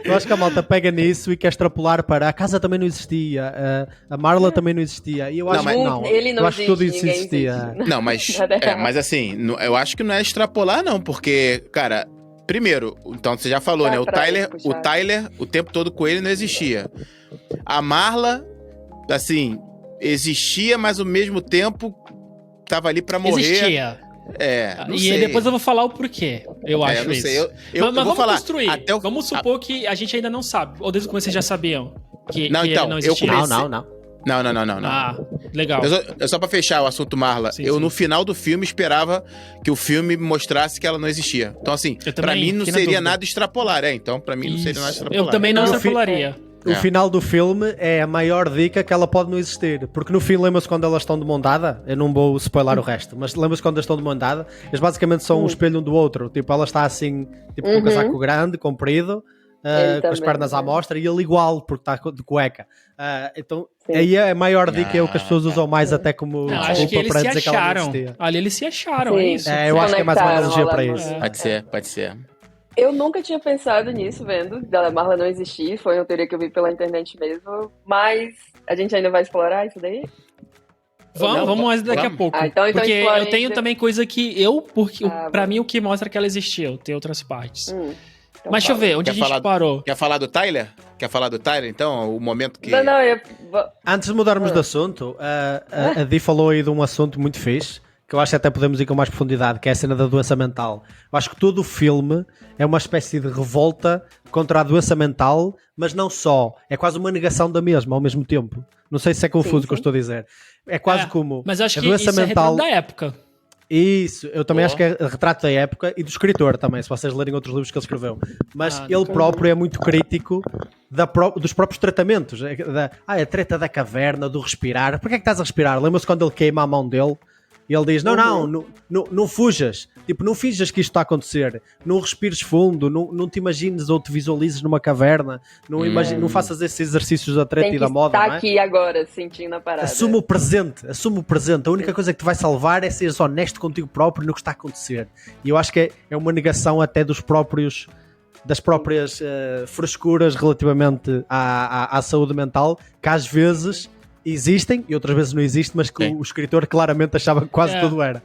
Eu acho que a malta pega nisso e quer extrapolar para a casa também não existia, a Marla também não existia. E eu acho que não. Ele não eu acho que tudo existe, isso ninguém existia. existe. Não, mas, Nada errado. mas assim, eu acho que não é extrapolar, não, porque, cara, primeiro, então você já falou, né? O Tyler, o tempo todo com ele não existia. A Marla, assim, existia, mas ao mesmo tempo tava ali pra morrer. Existia. Não E sei. depois eu vou falar o porquê. Eu acho não isso. sei. Mas Vou vamos falar. construir. Vamos supor que a gente ainda não sabe. Ou desde o começo vocês já sabiam que Não, ele então, não eu existia. comecei- Não. Não. Ah, legal. Eu só pra fechar o assunto Marla, Sim, eu sim. no final do filme esperava que o filme mostrasse que ela não existia. Então assim, Eu pra também mim não fiquei na seria dúvida. nada extrapolar, então pra mim não seria nada extrapolar. Eu também não No fim- extrapolaria. O final do filme é a maior dica que ela pode não existir. Porque no fim, lembra-se quando elas estão de mão dada? Eu não vou spoiler o resto, mas lembra-se quando elas estão de mão dada? Eles basicamente são um espelho um do outro. Tipo, ela está assim, tipo, com um casaco grande, comprido, com as também, pernas à mostra, e ele igual, porque está de cueca. Então, Sim. aí é a maior dica, é o que as pessoas usam mais até como Não, acho que desculpa eles para se dizer que ela não acharam. existia. Ali eles se acharam, é Sim. isso. Eu acho que é mais uma analogia para Conectaram, isso. rola- Pode ser. Eu nunca tinha pensado nisso, vendo, da Marla não existir. Foi uma teoria que eu vi pela internet mesmo. Mas a gente ainda vai explorar isso daí? Vamos mais daqui vamos. a pouco. Então porque explora eu tenho aí, também coisa que pra vamos. mim o que mostra que ela existiu, tem outras partes. Então Mas deixa eu fala. ver, onde a Quer gente falar- parou? Quer falar do Tyler? Então, o momento que... Não, Antes de mudarmos de assunto, a Di falou aí de um assunto muito fixe, que eu acho que até podemos ir com mais profundidade, que é a cena da doença mental. Eu acho que todo o filme é uma espécie de revolta contra a doença mental, mas não só. É quase uma negação da mesma ao mesmo tempo. Não sei se é confuso Sim, o que eu estou a dizer. É quase como Mas acho a que doença isso é mental... retrato da época. Isso, eu também Boa. acho que é retrato da época e do escritor também, se vocês lerem outros livros que ele escreveu. Mas ele ok. próprio é muito crítico dos próprios tratamentos. A treta da caverna, do respirar. Porquê é que estás a respirar? Lembra-se quando ele queima a mão dele? E ele diz, não fujas. Tipo, não finjas que isto está a acontecer. Não respires fundo, não te imagines ou te visualizes numa caverna. Não faças esses exercícios da treta tem e que da moda, estar não é? aqui agora, sentindo a parada. Assume o presente. A única coisa que te vai salvar é seres honesto contigo próprio no que está a acontecer. E eu acho que é uma negação até das próprias frescuras relativamente à saúde mental, que às vezes existem e outras vezes não existem, mas que Sim. o escritor claramente achava que quase tudo era.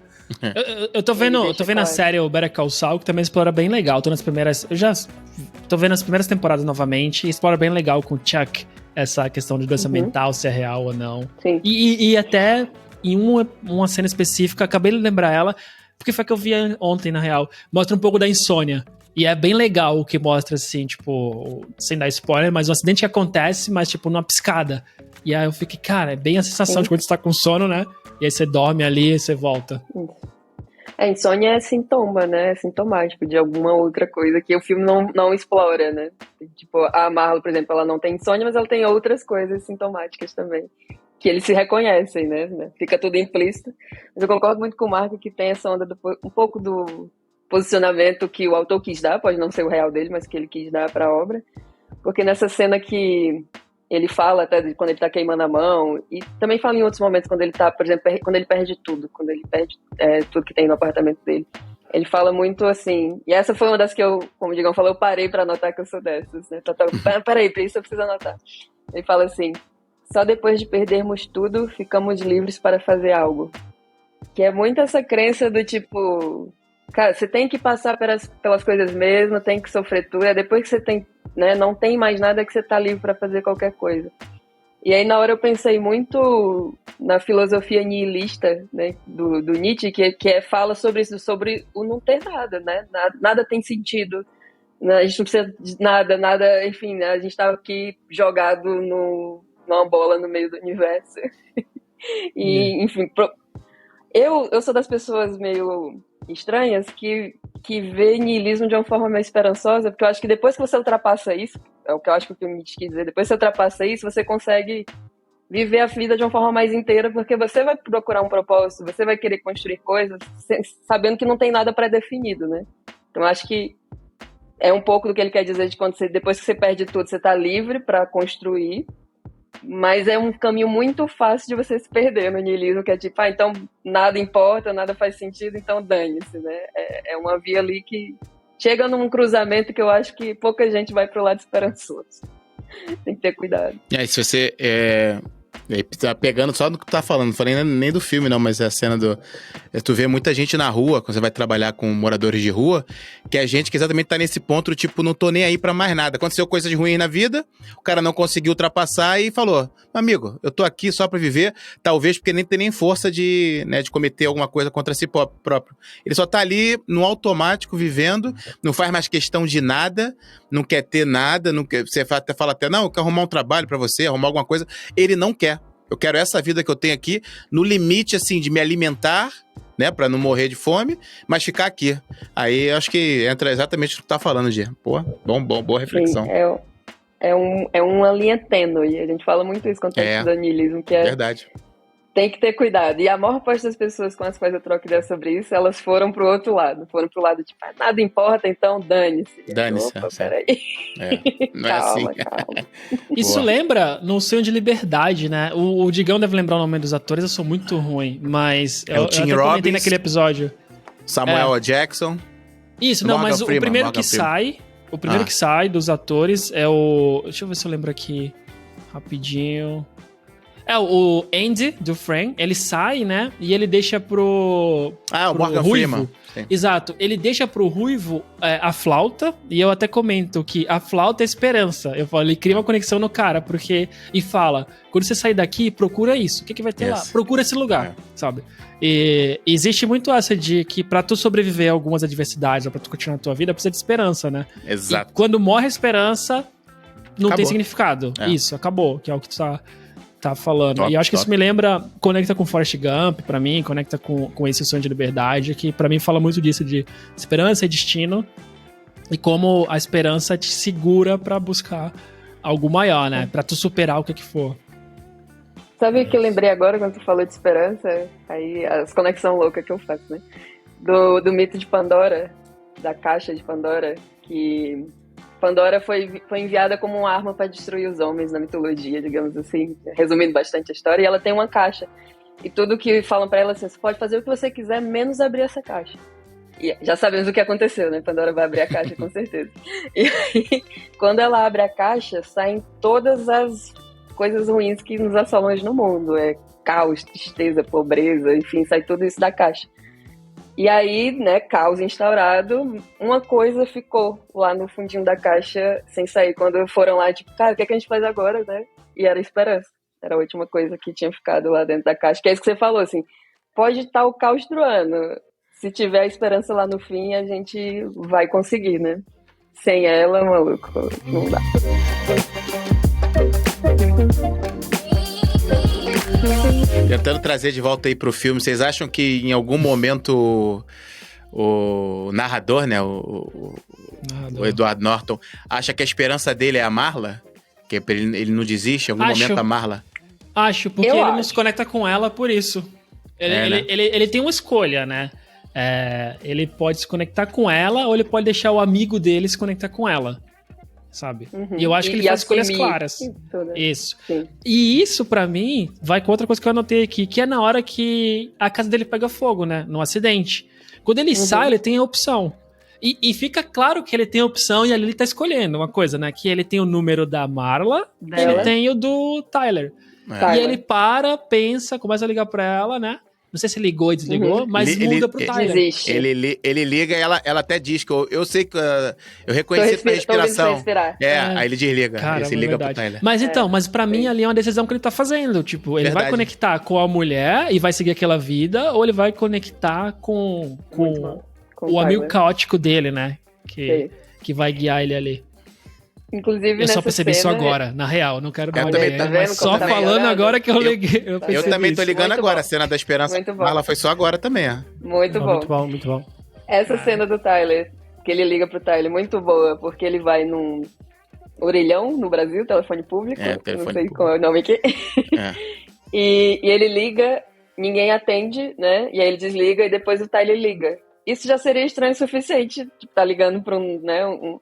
Eu tô vendo, deixa a claro. série o Better Call Saul, que também explora bem legal. Eu já tô vendo as primeiras temporadas novamente e explora bem legal com o Chuck essa questão de doença mental, se é real ou não. Sim. E até em uma cena específica, acabei de lembrar ela, porque foi a que eu vi ontem, na real. Mostra um pouco da insônia. E é bem legal o que mostra, assim, tipo, sem dar spoiler, mas um acidente que acontece, mas, tipo, numa piscada. E aí eu fiquei, cara, é bem a sensação Sim. de quando você tá com sono, né? E aí você dorme ali e você volta. Insônia é sintoma, né? É sintomático de alguma outra coisa que o filme não explora, né? Tipo, a Marla, por exemplo, ela não tem insônia, mas ela tem outras coisas sintomáticas também. Que eles se reconhecem, né? Fica tudo implícito. Mas eu concordo muito com o Marco que tem essa onda um pouco do posicionamento que o autor quis dar, pode não ser o real dele, mas que ele quis dar para a obra. Porque nessa cena que ele fala até de quando ele tá queimando a mão, e também fala em outros momentos quando ele tá, por exemplo, quando ele perde tudo, quando ele perde tudo que tem no apartamento dele. Ele fala muito assim, e essa foi uma das que eu, como o Digão falou, eu parei pra anotar que eu sou dessas, né? Peraí, pra isso eu preciso anotar. Ele fala assim, só depois de perdermos tudo, ficamos livres para fazer algo. Que é muito essa crença do tipo, cara, você tem que passar pelas coisas mesmo, tem que sofrer tudo, é depois que você tem, né, não tem mais nada que você tá livre para fazer qualquer coisa. E aí na hora eu pensei muito na filosofia nihilista, né, do Nietzsche, que fala sobre isso, sobre o não ter nada, né, nada tem sentido, né? A gente não precisa de nada, enfim, né, a gente tava aqui jogado numa bola no meio do universo. E, enfim, eu sou das pessoas meio estranhas que vê niilismo de uma forma mais esperançosa, porque eu acho que depois que você ultrapassa isso, é o que eu acho que o filme quis dizer, depois que você ultrapassa isso, você consegue viver a vida de uma forma mais inteira, porque você vai procurar um propósito, você vai querer construir coisas sabendo que não tem nada pré-definido, né? Então, acho que é um pouco do que ele quer dizer de quando depois que você perde tudo, você está livre para construir, mas é um caminho muito fácil de você se perder no niilismo, que é tipo, então nada importa, nada faz sentido, então dane-se, né? É uma via ali que chega num cruzamento que eu acho que pouca gente vai pro lado esperançoso. Tem que ter cuidado. E aí, se você tá pegando só do que tu tá falando, não falei nem do filme não, mas é a cena tu vê muita gente na rua, quando você vai trabalhar com moradores de rua, que é gente que exatamente tá nesse ponto, tipo, não tô nem aí pra mais nada. Aconteceu coisas ruins na vida, o cara não conseguiu ultrapassar e falou, amigo, eu tô aqui só pra viver, talvez porque nem tem nem força de cometer alguma coisa contra si próprio. Ele só tá ali no automático, vivendo, não faz mais questão de nada, não quer ter nada, você fala até, não, eu quero arrumar um trabalho pra você, arrumar alguma coisa, ele não quer. Eu quero essa vida que eu tenho aqui, no limite, assim, de me alimentar, né, pra não morrer de fome, mas ficar aqui. Aí, eu acho que entra exatamente o que tu tá falando, Gê. Pô, boa reflexão. Sim, é uma linha tênue. A gente fala muito isso quando tá estudando niilismo, que verdade. Tem que ter cuidado. E a maior parte das pessoas com as quais eu troco ideia sobre isso, elas foram pro outro lado. Foram pro lado de, nada importa, então dane-se. Dane-se. Opa, peraí. Não calma, é assim. calma. Isso Boa. lembra No Sonho de Liberdade, né? O Digão deve lembrar o nome dos atores, eu sou muito ruim, mas É o Tim até comentei Robbins, naquele episódio. Samuel L. Jackson. Isso, não, Morgan mas Freeman, o primeiro Morgan que Freeman. sai, o primeiro que sai dos atores é o... Deixa eu ver se eu lembro aqui, rapidinho... É, o Andy Dufresne, ele sai, né? E ele deixa pro o Morgan Ruivo. Freeman. Sim. Exato. Ele deixa pro Ruivo a flauta, e eu até comento que a flauta é esperança. Eu falo, ele cria uma conexão no cara, porque... E fala, quando você sair daqui, procura isso. O que vai ter lá? Procura esse lugar, sabe? E existe muito essa de que pra tu sobreviver a algumas adversidades, ou pra tu continuar a tua vida, precisa de esperança, né? Exato. E quando morre a esperança, não Acabou. tem significado. Isso, acabou, que é o que tu tá falando. Top, e eu acho que isso me lembra, conecta com Forrest Gump, pra mim, conecta com esse Sonho de Liberdade, que pra mim fala muito disso, de esperança e destino, e como a esperança te segura pra buscar algo maior, né? Pra tu superar o que for. Sabe o que eu lembrei agora quando tu falou de esperança? Aí as conexões loucas que eu faço, né? Do mito de Pandora, da caixa de Pandora, que Pandora foi enviada como uma arma para destruir os homens na mitologia, digamos assim, resumindo bastante a história, e ela tem uma caixa. E tudo que falam para ela assim, você pode fazer o que você quiser, menos abrir essa caixa. E já sabemos o que aconteceu, né? Pandora vai abrir a caixa, com certeza. E aí, quando ela abre a caixa, saem todas as coisas ruins que nos assolam hoje no mundo. É caos, tristeza, pobreza, enfim, sai tudo isso da caixa. E aí, né, caos instaurado, uma coisa ficou lá no fundinho da caixa sem sair. Quando foram lá, tipo, cara, o que a gente faz agora, né? E era esperança. Era a última coisa que tinha ficado lá dentro da caixa. Que é isso que você falou, assim, pode estar o caos truando. Se tiver a esperança lá no fim, a gente vai conseguir, né? Sem ela, maluco, não dá. Tentando trazer de volta aí pro filme, vocês acham que em algum momento o narrador, né, o Edward Norton, acha que a esperança dele é a Marla? Que ele não desiste, em algum momento a Marla? Acho, porque ele não se conecta com ela por isso. Ele tem uma escolha, né? Ele pode se conectar com ela ou ele pode deixar o amigo dele se conectar com ela. Sabe? E eu acho que ele faz escolhas claras. Isso. Sim. E isso, pra mim, vai com outra coisa que eu anotei aqui, que é na hora que a casa dele pega fogo, né? No acidente. Quando ele sai, ele tem a opção. E fica claro que ele tem a opção e ali ele tá escolhendo uma coisa, né? Que ele tem o número da Marla e ele tem o do Tyler. E ele pensa, começa a ligar pra ela, né? Não sei se ligou e desligou, mas muda pro Tyler. Ele liga e ela até diz que eu sei que eu reconheci a respiração. Aí ele desliga. Cara, ele liga pro Tyler. Mas pra mim ali é uma decisão que ele tá fazendo. Tipo, ele vai conectar com a mulher e vai seguir aquela vida, ou ele vai conectar com o amigo caótico dele, né? Que vai guiar ele ali. Inclusive, Eu nessa só percebi isso cena, agora, na real, não quero dar Eu uma também ideia, tô mas vendo só como tá falando melhorando? agora que eu liguei. Eu Eu percebi também tô isso. ligando Muito agora, bom. a cena da esperança. Muito bom. Marla foi só agora também, ó. Muito bom. Muito bom, muito bom. Essa cena do Tyler, que ele liga pro Tyler, muito boa, porque ele vai num orelhão no Brasil, telefone público, telefone não sei público. qual é o nome aqui. É. E ele liga, ninguém atende, né? E aí ele desliga e depois o Tyler liga. Isso já seria estranho o suficiente, tipo, tá ligando pra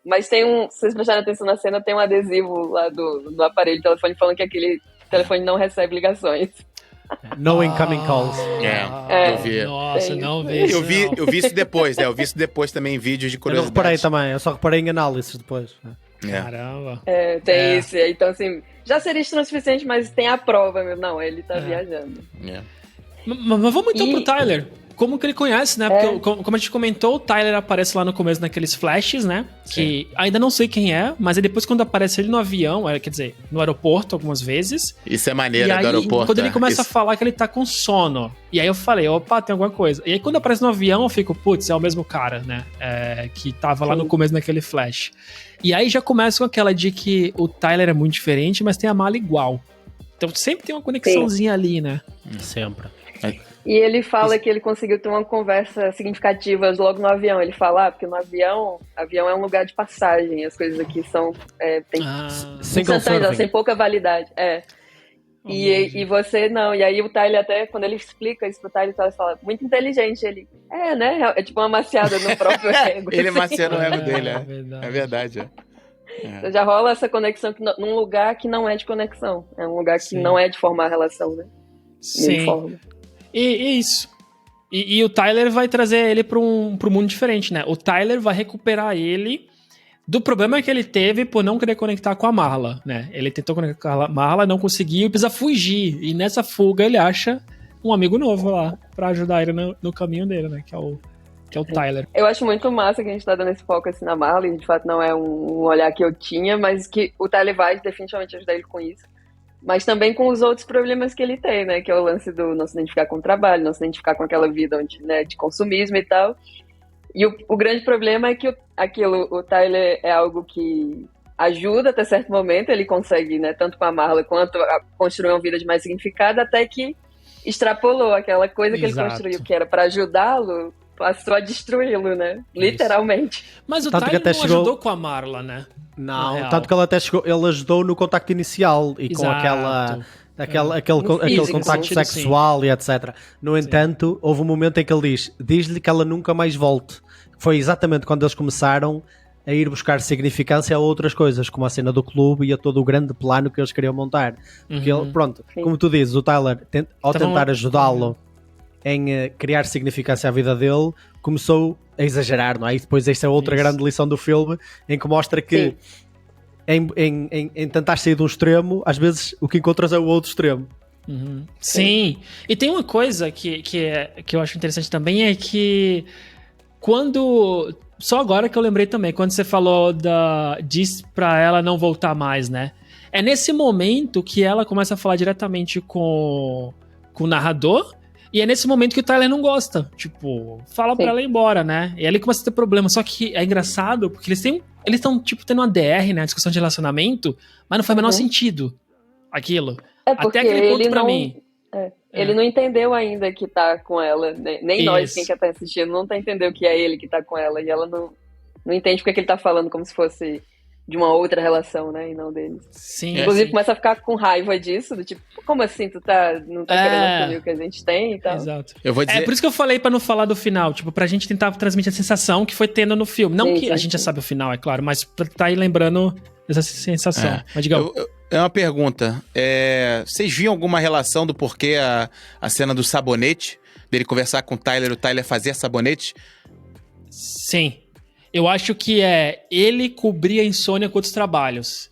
mas tem se vocês prestarem atenção na cena, tem um adesivo lá do aparelho de telefone falando que aquele telefone não recebe ligações. No incoming calls. Eu vi. Nossa, não isso. vejo. Eu vi isso depois, né? Eu vi isso depois também em vídeos de Eu não curiosidade. reparei também, eu só reparei em análises depois. É. Caramba. Tem isso. Então, assim, já seria estranho o suficiente, mas tem a prova mesmo. Não, ele tá viajando. É. Mas vamos então pro Tyler. Como que ele conhece, né? Porque, como a gente comentou, o Tyler aparece lá no começo naqueles flashes, né? Que ainda não sei quem é, mas aí depois quando aparece ele no avião, quer dizer, no aeroporto algumas vezes. Isso é maneiro, E aí, do aeroporto. quando ele começa isso. a falar que ele tá com sono. E aí eu falei, opa, tem alguma coisa. E aí quando aparece no avião, eu fico, putz, é o mesmo cara, né? Que tava lá no começo naquele flash. E aí já começa com aquela de que o Tyler é muito diferente, mas tem a mala igual. Então sempre tem uma conexãozinha ali, né? Sempre. E ele fala que ele conseguiu ter uma conversa significativa logo no avião. Ele fala, porque no avião é um lugar de passagem. As coisas aqui são... tem Single instantâneas, surfing. tem pouca validade. E você não. E aí o Tyler até, quando ele explica isso pro Tyler, fala, muito inteligente. Ele, né? É tipo uma maciada no próprio ego. Ele assim. maciando o ego dele, verdade. É verdade, Então já rola essa conexão num lugar que não é de conexão. É um lugar que não é de formar relação, né? Sim. Forma. E isso. E o Tyler vai trazer ele para um mundo diferente, né? O Tyler vai recuperar ele do problema que ele teve por não querer conectar com a Marla, né? Ele tentou conectar com a Marla, não conseguiu e precisa fugir. E nessa fuga ele acha um amigo novo lá para ajudar ele no caminho dele, né? Que é o Tyler. Eu acho muito massa que a gente tá dando esse foco assim na Marla, e de fato não é um olhar que eu tinha, mas que o Tyler vai definitivamente ajudar ele com isso. Mas também com os outros problemas que ele tem, né? Que é o lance do não se identificar com o trabalho, não se identificar com aquela vida onde, né, de consumismo e tal. E o grande problema é que o Tyler é algo que ajuda até certo momento, ele consegue, né, tanto com a Marla quanto a construir uma vida de mais significado, até que extrapolou aquela coisa que ele construiu, que era para ajudá-lo, passou a destruí-lo, né? Literalmente. Mas o Tanto que Tyler até não chegou- ajudou com a Marla, né? Não, tanto que ele até chegou, ele ajudou no contacto inicial e com aquele físico, contacto sentido, sexual e etc. No entanto, houve um momento em que ele diz-lhe que ela nunca mais volte. Foi exatamente quando eles começaram a ir buscar significância a outras coisas, como a cena do clube e a todo o grande plano que eles queriam montar. Porque ele, pronto, como tu dizes, o Tyler, ao tentar ajudá-lo em criar significância à vida dele, começou a exagerar, não é? E depois esta é outra grande lição do filme, em que mostra que em tentar sair de um extremo, às vezes o que encontras é o outro extremo. Sim. E tem uma coisa que eu acho interessante também, é que quando... Só agora que eu lembrei também, quando você falou diz pra ela não voltar mais, né? É nesse momento que ela começa a falar diretamente com o narrador, e é nesse momento que o Tyler não gosta. Tipo, fala pra ela ir embora, né? E aí ele começa a ter problema. Só que é engraçado, porque eles estão, tipo, tendo uma DR, né? Discussão de relacionamento, mas não faz o menor sentido aquilo. Porque até aquele ponto pra mim. Ele não entendeu ainda que tá com ela, né? Nem nós, quem quer tá assistindo, não tá entendendo que é ele que tá com ela. E ela não entende porque ele tá falando como se fosse de uma outra relação, né? E não deles. Sim. Inclusive, começa a ficar com raiva disso, do tipo, como assim tu não tá querendo assumir o que a gente tem e tal. Exato. Eu vou dizer... É por isso que eu falei pra não falar do final, tipo, pra gente tentar transmitir a sensação que foi tendo no filme. Não que a gente já sabe o final, é claro, mas pra tá aí lembrando dessa sensação. Mas diga. É uma pergunta. Vocês viam alguma relação do porquê a cena do sabonete? Dele conversar com o Tyler fazer sabonete? Sim. Eu acho que ele cobria a insônia com outros trabalhos.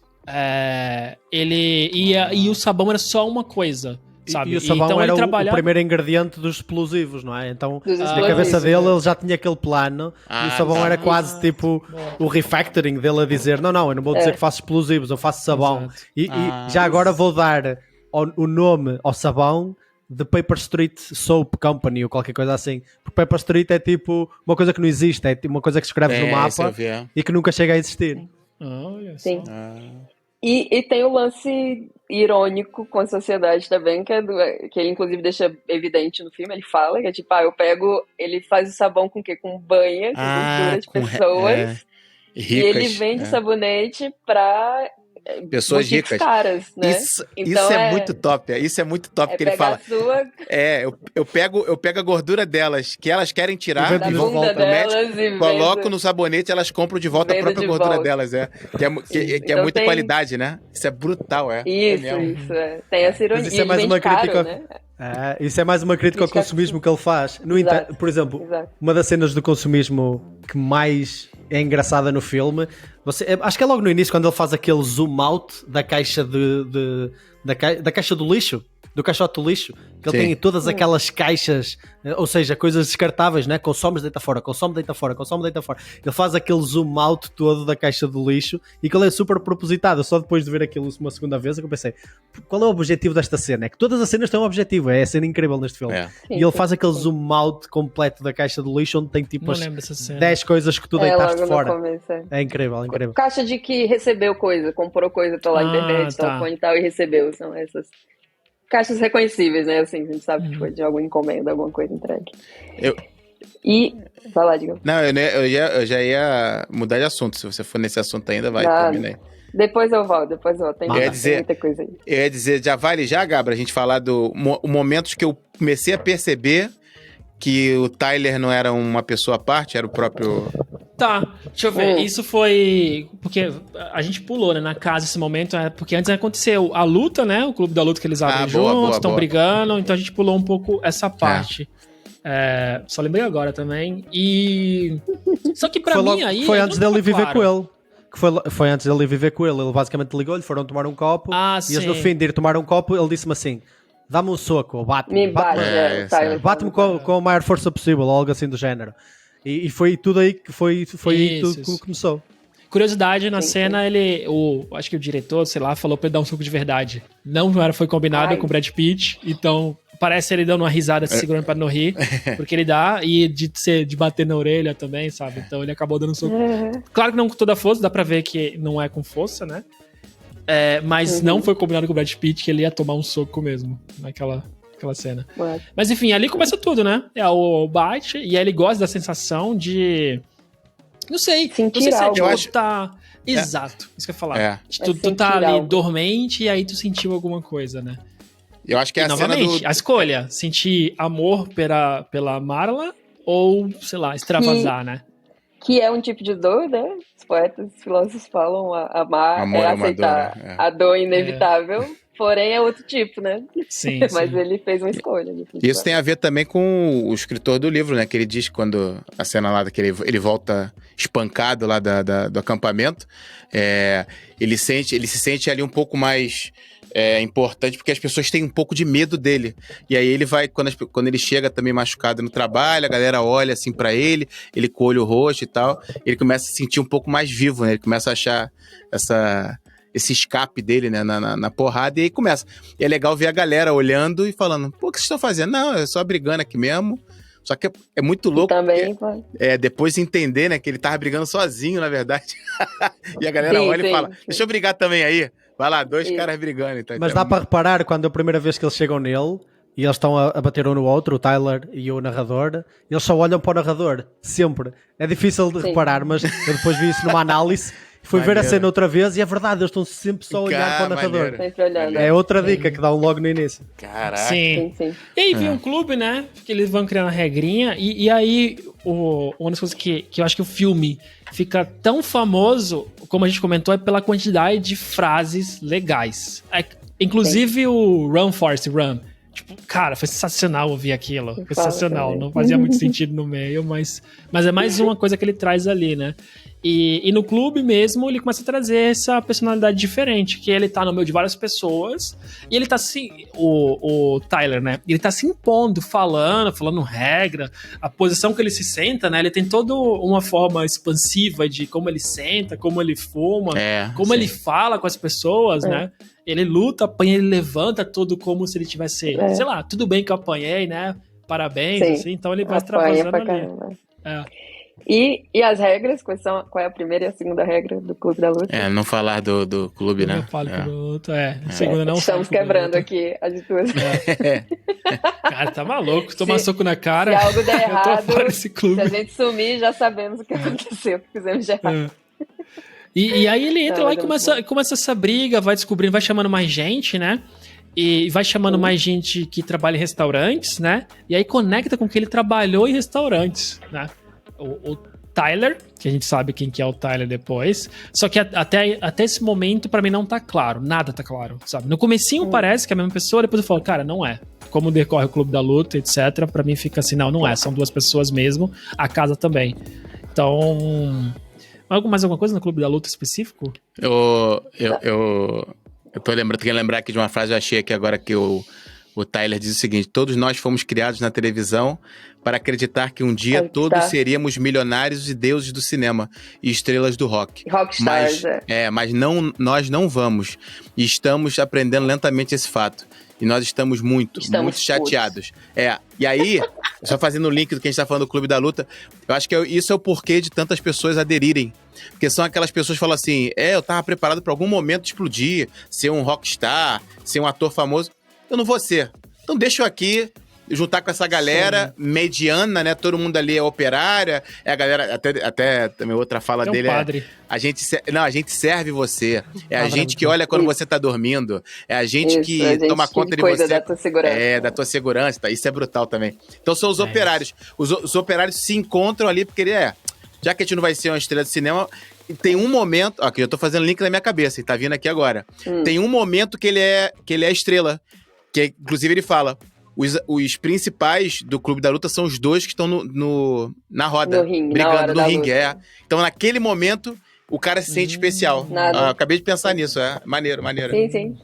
Ele ia... E o sabão era só uma coisa, sabe? E o sabão então, era ele trabalhava... o primeiro ingrediente dos explosivos, não é? Então, na explosivos, cabeça dele, ele já tinha aquele plano e o sabão era quase Exato. tipo o refactoring dele a dizer, não, eu não vou dizer que faço explosivos, eu faço sabão. E já agora vou dar o nome ao sabão de Paper Street Soap Company ou qualquer coisa assim. Porque Paper Street é tipo uma coisa que não existe, é tipo uma coisa que se escreve no mapa e que nunca chega a existir. Olha Sim. só. E tem o lance irônico com a sociedade também, que ele inclusive deixa evidente no filme, ele fala, que é tipo, ele faz o sabão com o quê? Com banha, com gordura de pessoas, e ricas, ele vende sabonete pra pessoas boutiques ricas. caras, né? Isso Então é muito top. Isso é muito top, porque ele fala. Eu pego a gordura delas, que elas querem tirar, da e vão bunda no médico, delas coloco no sabonete, elas compram de volta a própria gordura delas, que é Então muita qualidade, né? Isso é brutal, Isso. Tem essa ironia. Mas isso é mais uma caro, crítica, né? Isso é mais uma crítica ao consumismo que ele faz. No entanto, por exemplo, uma das cenas do consumismo que mais é engraçada no filme, acho que é logo no início, quando ele faz aquele zoom out da caixa da caixa do lixo, do caixote do lixo, que ele tem todas aquelas caixas, ou seja, coisas descartáveis, né? Consomes, deita fora, consome, deita fora, consome, deita fora. Ele faz aquele zoom out todo da caixa do lixo e que ele é super propositado. Só depois de ver aquilo uma segunda vez é que eu pensei, qual é o objetivo desta cena? É que todas as cenas têm um objetivo, é a cena incrível neste filme. E ele faz aquele zoom out completo da caixa do lixo, onde tem tipo 10 coisas que tu deitaste fora. É incrível, é incrível. Caixa de que recebeu coisa, comprou coisa pela internet, telefone e tal, e recebeu. São essas caixas reconhecíveis, né? Assim, a gente sabe que foi de alguma encomenda, alguma coisa entregue. Vai lá, diga. Não, eu já ia mudar de assunto. Se você for nesse assunto ainda, termina aí. Depois eu volto. Tem muita coisa aí. Eu ia dizer, já vale já, Gabra, a gente falar do momentos que eu comecei a perceber que o Tyler não era uma pessoa à parte, era o próprio... Tá, deixa eu ver. Isso foi... Porque a gente pulou, né, na casa esse momento, porque antes aconteceu a luta, né, o clube da luta que eles abrem juntos, estão brigando, então a gente pulou um pouco essa parte. Só lembrei agora também. E... Só que pra mim aí... Foi antes dele viver com ele. Foi antes dele viver com ele. Ele basicamente ligou-lhe, foram tomar um copo. E eles no fim de ir tomar um copo, ele disse-me assim... Dá-me um soco, bate-me. Bate-me com a maior força possível, ou algo assim do género. E foi tudo aí que foi aí tudo que começou. Curiosidade, na cena, acho que o diretor, sei lá, falou pra ele dar um soco de verdade. Não foi combinado com o Brad Pitt, então parece ele dando uma risada, se segurando pra não rir, porque ele dá, e de bater na orelha também, sabe? Então ele acabou dando um soco. Claro que não com toda a força, dá pra ver que não é com força, né? Mas não foi combinado com o Brad Pitt que ele ia tomar um soco mesmo naquela cena. Mas enfim, ali começa tudo, né? O bate, e aí ele gosta da sensação de... Não sei se é tá... Exato, isso que eu ia falar. Tu tá ali dormente e aí tu sentiu alguma coisa, né? Eu acho que é novamente, a escolha, sentir amor pela Marla ou, sei lá, extravasar, né? Que é um tipo de dor, né? Os poetas, os filósofos falam, amor é aceitar dor, né? A dor inevitável, porém é outro tipo, né? Sim, Mas ele fez uma escolha. Isso tem a ver também com o escritor do livro, né? Que ele diz que quando a cena lá que ele volta espancado lá do acampamento, ele se sente ali um pouco mais... importante porque as pessoas têm um pouco de medo dele. E aí ele vai, quando ele chega também machucado no trabalho, a galera olha assim pra ele com o olho roxo e tal, ele começa a se sentir um pouco mais vivo, né? Ele começa a achar esse escape dele, né, na porrada, e aí começa. E é legal ver a galera olhando e falando, pô, o que vocês estão fazendo? Não, é só brigando aqui mesmo. Só que é muito louco. Também, depois entender, né, que ele tava brigando sozinho, na verdade. E a galera olha e fala, deixa eu brigar também aí. Vai lá, dois caras brigando. Então, mas dá para reparar quando a primeira vez que eles chegam nele e eles estão a bater um no outro, o Tyler e o narrador, eles só olham para o narrador, sempre. É difícil de reparar, mas eu depois vi isso numa análise, fui ver a cena outra vez e é verdade, eles estão sempre só a olhar para o narrador. É outra dica que dão logo no início. Caraca. Sim. E aí vem um clube, né, que eles vão criando a regrinha e aí uma das coisas que eu acho que o filme fica tão famoso, como a gente comentou, é pela quantidade de frases legais. Inclusive o Run, Forrest, Run. Tipo, cara, foi sensacional ouvir aquilo. Foi sensacional. Não fazia muito sentido no meio, mas é mais uma coisa que ele traz ali, né? E no clube mesmo, ele começa a trazer essa personalidade diferente, que ele tá no meio de várias pessoas, e ele tá assim, o Tyler, né? Ele tá se impondo, falando regra, a posição que ele se senta, né? Ele tem toda uma forma expansiva de como ele senta, como ele fuma, como ele fala com as pessoas, né? Ele luta, apanha, ele levanta tudo como se ele tivesse, sei lá, tudo bem que eu apanhei, né? Parabéns, assim, então ele vai extravasando ali. E as regras? Qual é a primeira e a segunda regra do Clube da Luta? Não falar do clube, né? Não falo com o outro, Segunda não Estamos quebrando aqui as duas. Cara, tá maluco. Tomar soco na cara. Se algo der errado, eu tô fora desse clube. Se a gente sumir, já sabemos o que aconteceu, o que fizemos de errado. E aí ele entra lá e começa essa briga, vai descobrindo, vai chamando mais gente, né? E vai chamando mais gente que trabalha em restaurantes, né? E aí conecta com que ele trabalhou em restaurantes, né? O Tyler, que a gente sabe quem que é o Tyler depois, só que até esse momento pra mim não tá claro, nada tá claro, sabe? No comecinho parece que é a mesma pessoa, depois eu falo, cara, não é. Como decorre o Clube da Luta, etc, pra mim fica assim, não é, são duas pessoas mesmo, a casa também. Então, mais alguma coisa no Clube da Luta específico? Eu tô querendo lembrar aqui de uma frase, eu achei aqui agora que o Tyler diz o seguinte: todos nós fomos criados na televisão para acreditar que um dia todos seríamos milionários e deuses do cinema e estrelas do rock. Rockstars, mas nós não vamos. E estamos aprendendo lentamente esse fato. E nós estamos muito chateados. E aí, só fazendo o link do que a gente tá falando do Clube da Luta, eu acho que isso é o porquê de tantas pessoas aderirem. Porque são aquelas pessoas que falam assim, eu tava preparado para algum momento explodir, ser um rockstar, ser um ator famoso. Eu não vou ser. Então deixa eu aqui juntar com essa galera mediana, né? Todo mundo ali é operária, a galera, até também outra fala dele padre. A gente serve você. É a gente que olha quando você tá dormindo. É a gente que toma conta de você. Da tua segurança. Da tua segurança. Tá? Isso é brutal também. Então são os operários. Os operários se encontram ali porque já que a gente não vai ser uma estrela de cinema, tem um momento, aqui eu tô fazendo link na minha cabeça e tá vindo aqui agora. Tem um momento que ele é estrela, que inclusive ele fala, os principais do Clube da Luta são os dois que estão na roda, brigando no ringue. Então naquele momento o cara se sente especial. Acabei de pensar nisso, maneiro. Sim.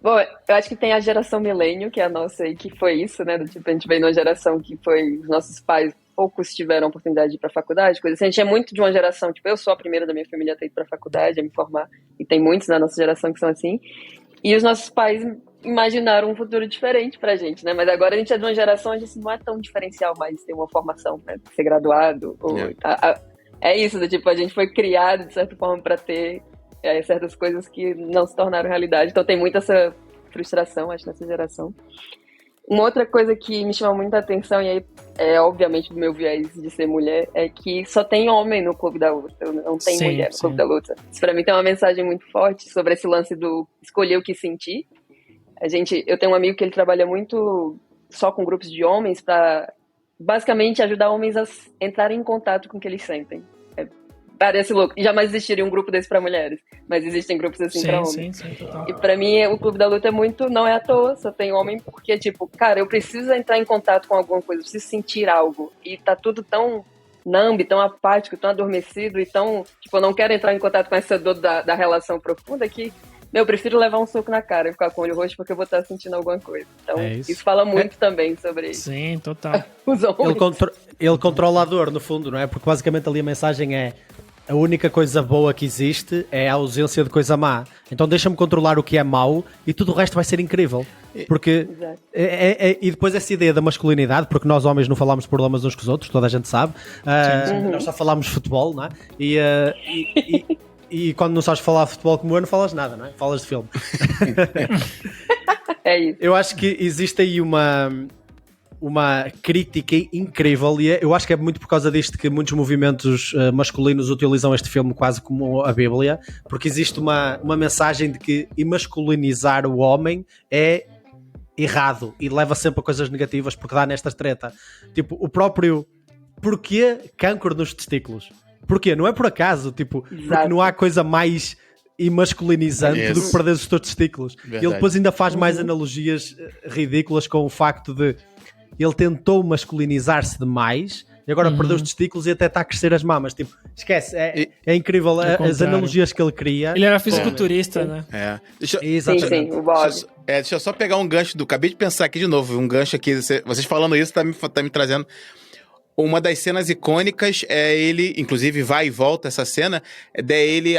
Bom, eu acho que tem a geração milênio, que é a nossa aí, que foi isso, né? Tipo, a gente veio numa geração que foi os nossos pais, poucos tiveram a oportunidade de ir pra faculdade, coisa assim. A gente é muito de uma geração, tipo, eu sou a primeira da minha família a ter ido pra faculdade, a me formar, e tem muitos na nossa geração que são assim. E os nossos pais imaginaram um futuro diferente pra gente, né? Mas agora a gente é de uma geração onde não é tão diferencial mais ter uma formação, né? Ser graduado. É isso, tipo, a gente foi criado, de certa forma, pra ter certas coisas que não se tornaram realidade. Então tem muita essa frustração, acho, nessa geração. Uma outra coisa que me chama muita atenção, e aí obviamente do meu viés de ser mulher, é que só tem homem no Clube da Luta, não tem mulher no Clube da Luta. Isso pra mim tem uma mensagem muito forte sobre esse lance do escolher o que sentir. Eu tenho um amigo que ele trabalha muito só com grupos de homens para basicamente ajudar homens a entrarem em contato com o que eles sentem. Parece louco. Jamais existiria um grupo desse para mulheres, mas existem grupos assim para homens. Sim, total. E para mim o Clube da Luta é muito, não é à toa, só tem homem porque, tipo, cara, eu preciso entrar em contato com alguma coisa, eu preciso sentir algo. E tá tudo tão nambe, tão apático, tão adormecido e tão, tipo, eu não quero entrar em contato com essa dor da relação profunda que eu prefiro levar um soco na cara e ficar com o olho roxo porque eu vou estar sentindo alguma coisa. Então, isso fala muito também sobre Sim, total. Os homens. Ele controla a dor, no fundo, não é? Porque basicamente ali a mensagem é a única coisa boa que existe é a ausência de coisa má. Então deixa-me controlar o que é mau e tudo o resto vai ser incrível. Porque e depois essa ideia da masculinidade, porque nós homens não falamos problemas uns com os outros, toda a gente sabe. Nós só falamos futebol, não é? E quando não sabes falar de futebol como eu, não falas nada, não é? Falas de filme. É isso. Eu acho que existe aí uma crítica incrível e eu acho que é muito por causa disto que muitos movimentos masculinos utilizam este filme quase como a Bíblia, porque existe uma mensagem de que masculinizar o homem é errado e leva sempre a coisas negativas porque dá nesta treta. Tipo, o próprio porquê cancro nos testículos? Porquê? Não é por acaso, tipo, porque não há coisa mais masculinizante do que perder os teus testículos. Verdade. Ele depois ainda faz mais analogias ridículas com o facto de ele tentou masculinizar-se demais e agora perdeu os testículos e até está a crescer as mamas. Tipo, esquece, é incrível as analogias que ele cria. Ele era fisiculturista, né? Sim, o Bob. Deixa eu só pegar um gancho acabei de pensar aqui de novo, um gancho aqui, vocês falando isso tá me trazendo. Uma das cenas icônicas é ele, inclusive vai e volta essa cena, é ele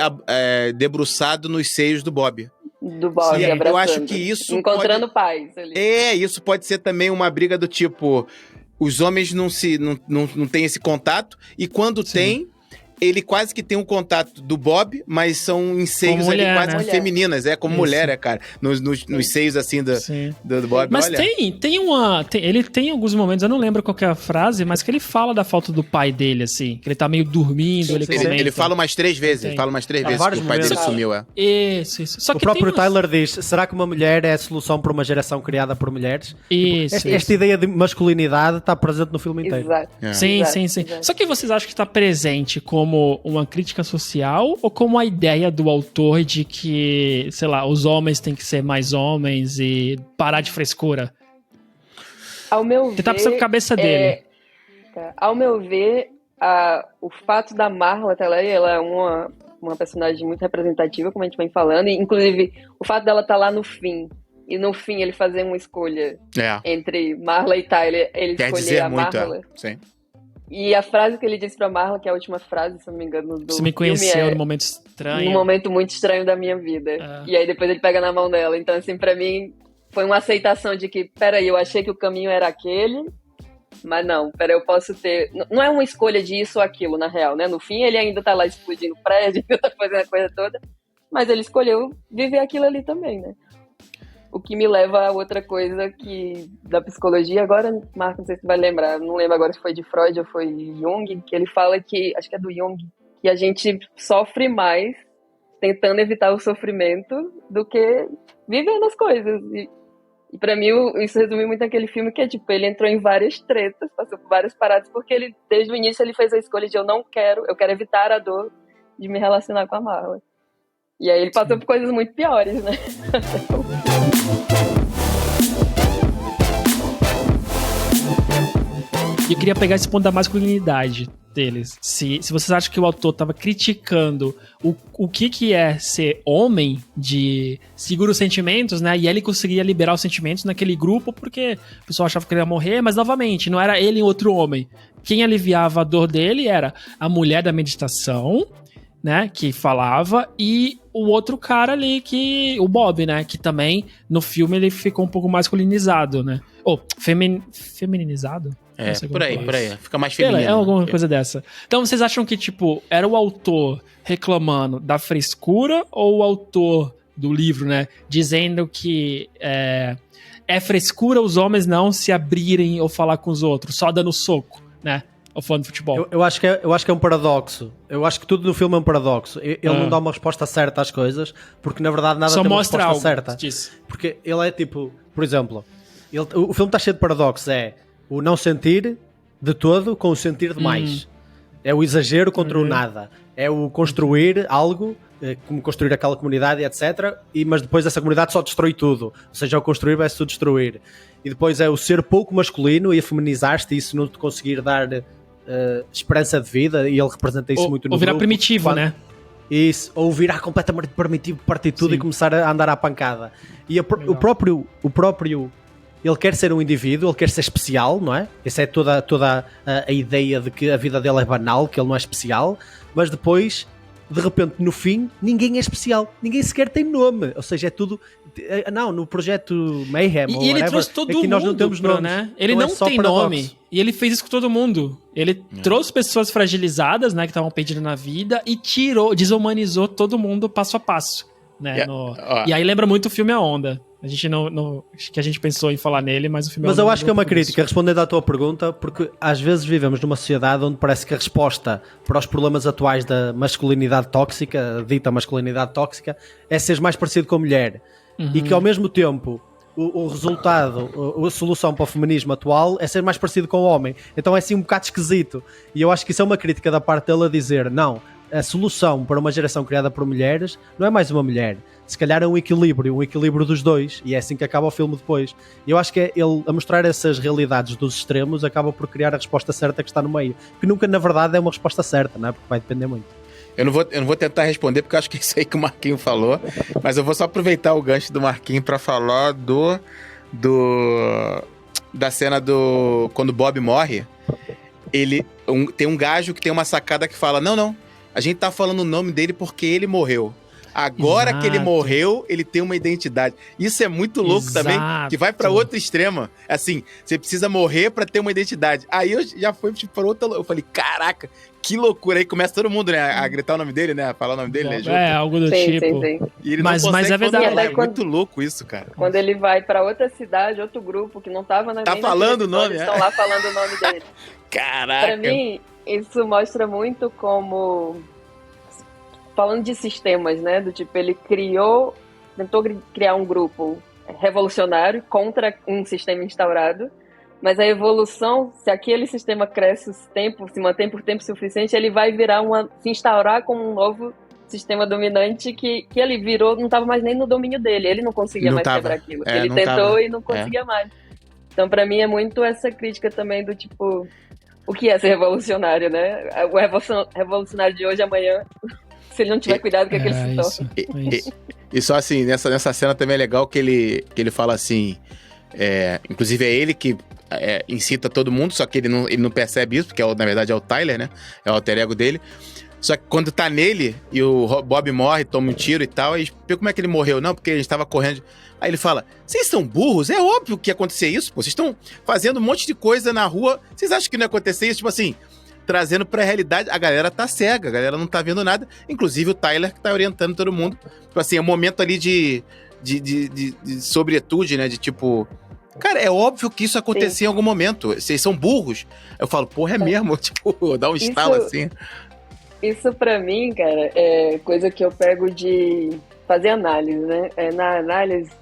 debruçado nos seios do Bob. Do Bob, abraçando. Eu acho que isso encontrando paz ali. Isso pode ser também uma briga do tipo, os homens não têm esse contato, e quando tem, ele quase que tem um contato do Bob, mas são em seios ali quase que femininas, como mulher, cara. Nos seios, assim, do Bob. Mas olha. Ele tem alguns momentos, eu não lembro qual que é a frase, mas que ele fala da falta do pai dele, assim, que ele tá meio dormindo, ele fala umas 3 vezes, que o pai dele sumiu, Isso. Só o próprio Tyler diz, será que uma mulher é a solução para uma geração criada por mulheres? Esta ideia de masculinidade está presente no filme inteiro. Exato. Sim. Só que vocês acham que está presente como uma crítica social ou como a ideia do autor de que, sei lá, os homens têm que ser mais homens e parar de frescura? Ao meu ver... Tentar pensar com a cabeça dele. Ao meu ver, o fato da Marla ela é uma personagem muito representativa, como a gente vem falando, e inclusive o fato dela estar lá no fim, e no fim ele fazer uma escolha entre Marla e Tyler, ele escolher a Marla. Sim. E a frase que ele disse pra Marla, que é a última frase, se não me engano, do Você me conheceu num momento estranho. Num momento muito estranho da minha vida. E aí depois ele pega na mão dela. Então, assim, pra mim, foi uma aceitação de que, peraí, eu achei que o caminho era aquele, mas não, peraí, eu posso ter... Não é uma escolha de isso ou aquilo, na real, né? No fim, ele ainda tá lá explodindo prédio, ainda tá fazendo a coisa toda, mas ele escolheu viver aquilo ali também, né? O que me leva a outra coisa que da psicologia, agora, Marco, não sei se você vai lembrar, não lembro agora se foi de Freud ou foi de Jung, que ele fala que, acho que é do Jung, que a gente sofre mais tentando evitar o sofrimento do que vivendo as coisas. E pra mim, isso resume muito naquele filme que é, tipo, ele entrou em várias tretas, passou por várias paradas, porque ele, desde o início, ele fez a escolha de eu quero evitar a dor de me relacionar com a Marla. E aí ele passou por coisas muito piores, né? E eu queria pegar esse ponto da masculinidade deles. Se vocês acham que o autor estava criticando o que é ser homem, de segura os sentimentos, né? E ele conseguia liberar os sentimentos naquele grupo porque o pessoal achava que ele ia morrer, mas novamente, não era ele e outro homem. Quem aliviava a dor dele era a mulher da meditação, né, que falava, e o outro cara ali, o Bob, né, que também no filme ele ficou um pouco masculinizado, né, feminizado? Por aí, fica mais feminino. É alguma coisa dessa. Então vocês acham que, tipo, era o autor reclamando da frescura ou o autor do livro, né, dizendo que é frescura os homens não se abrirem ou falar com os outros, só dando soco, né? Ou falando de futebol. Eu acho que é um paradoxo. Eu acho que tudo no filme é um paradoxo. Ele não dá uma resposta certa às coisas, porque na verdade nada só tem uma mostra resposta algo certa. Disso. Porque ele é tipo, por exemplo, o filme está cheio de paradoxos. É o não sentir de todo com o sentir demais. É o exagero contra o nada. É o construir algo, como construir aquela comunidade, etc. Mas depois essa comunidade só destrói tudo. Ou seja, ao construir vai-se tudo destruir. E depois é o ser pouco masculino e a feminizar-te e isso não te conseguir dar esperança de vida, e ele representa isso muito no ou virar grupo, primitivo, né? Isso, ou virar completamente primitivo, partir tudo e começar a andar à pancada. E o próprio ele quer ser um indivíduo, ele quer ser especial, não é? Essa é toda a ideia de que a vida dele é banal, que ele não é especial, mas depois, de repente, no fim, ninguém é especial, ninguém sequer tem nome, ou seja, é tudo... Não, no projeto Mayhem e ele trouxe todo mundo, nós não temos nomes, né? Ele não tem nome, e ele fez isso com todo mundo. Ele trouxe pessoas fragilizadas, né, que estavam perdidas na vida, e desumanizou todo mundo passo a passo, né? E aí lembra muito o filme A Onda. A gente que a gente pensou em falar nele, mas o filme... Mas eu acho que é uma crítica, respondendo à tua pergunta, porque às vezes vivemos numa sociedade onde parece que a resposta para os problemas atuais da masculinidade tóxica, dita masculinidade tóxica, é seres mais parecido com a mulher. E que ao mesmo tempo o resultado, a solução para o feminismo atual é ser mais parecido com o homem. Então é assim um bocado esquisito. E eu acho que isso é uma crítica da parte dele a dizer, não, a solução para uma geração criada por mulheres não é mais uma mulher. Se calhar é um equilíbrio dos dois, e é assim que acaba o filme depois. E eu acho que ele, a mostrar essas realidades dos extremos, acaba por criar a resposta certa que está no meio. Que nunca, na verdade, é uma resposta certa, não é? Porque vai depender muito. Eu não vou tentar responder, porque eu acho que é isso aí que o Marquinho falou, mas eu vou só aproveitar o gancho do Marquinho para falar da cena do... Quando o Bob morre, tem um gajo que tem uma sacada que fala, não, a gente tá falando o nome dele porque ele morreu. Agora que ele morreu, ele tem uma identidade. Isso é muito louco também, que vai pra outro extremo. Assim, você precisa morrer pra ter uma identidade. Aí eu já fui pra outra... Eu falei, caraca, que loucura. Aí começa todo mundo, né, a gritar o nome dele, né, a falar o nome dele, né, junto. Algo do tipo. Sim. E ele mas é verdade. É muito louco isso, cara. Quando ele vai pra outra cidade, outro grupo que não tava na Tá falando o nome, estão lá falando o nome dele. Caraca. Pra mim, isso mostra muito como... Falando de sistemas, né? Do tipo, ele tentou criar um grupo revolucionário contra um sistema instaurado, mas a evolução, se aquele sistema cresce se mantém por tempo suficiente, ele vai se instaurar como um novo sistema dominante que ele virou, não estava mais nem no domínio dele, ele não conseguia mais quebrar aquilo. Ele tentou e não conseguia mais. Então, pra mim, é muito essa crítica também do tipo, o que é ser revolucionário, né? O revolucionário de hoje, amanhã... Se ele não tiver cuidado com aquele se torna. E só assim, nessa cena também é legal que ele fala assim... inclusive é ele que incita todo mundo, só que ele não percebe isso, porque na verdade é o Tyler, né? É o alter ego dele. Só que quando tá nele e o Bob morre, toma um tiro e tal, aí como é que ele morreu? Não, porque a gente tava correndo... Aí ele fala, vocês são burros? É óbvio que ia acontecer isso, pô. Vocês estão fazendo um monte de coisa na rua, vocês acham que não ia acontecer isso? Tipo assim... Trazendo pra realidade, a galera tá cega, a galera não tá vendo nada, inclusive o Tyler que tá orientando todo mundo. Tipo assim, é um momento ali de sobretude, né, de tipo... Cara, é óbvio que isso acontecia em algum momento, vocês são burros. Eu falo, porra, é mesmo, tipo, dá um estalo assim. Isso pra mim, cara, é coisa que eu pego de fazer análise, né? Na análise,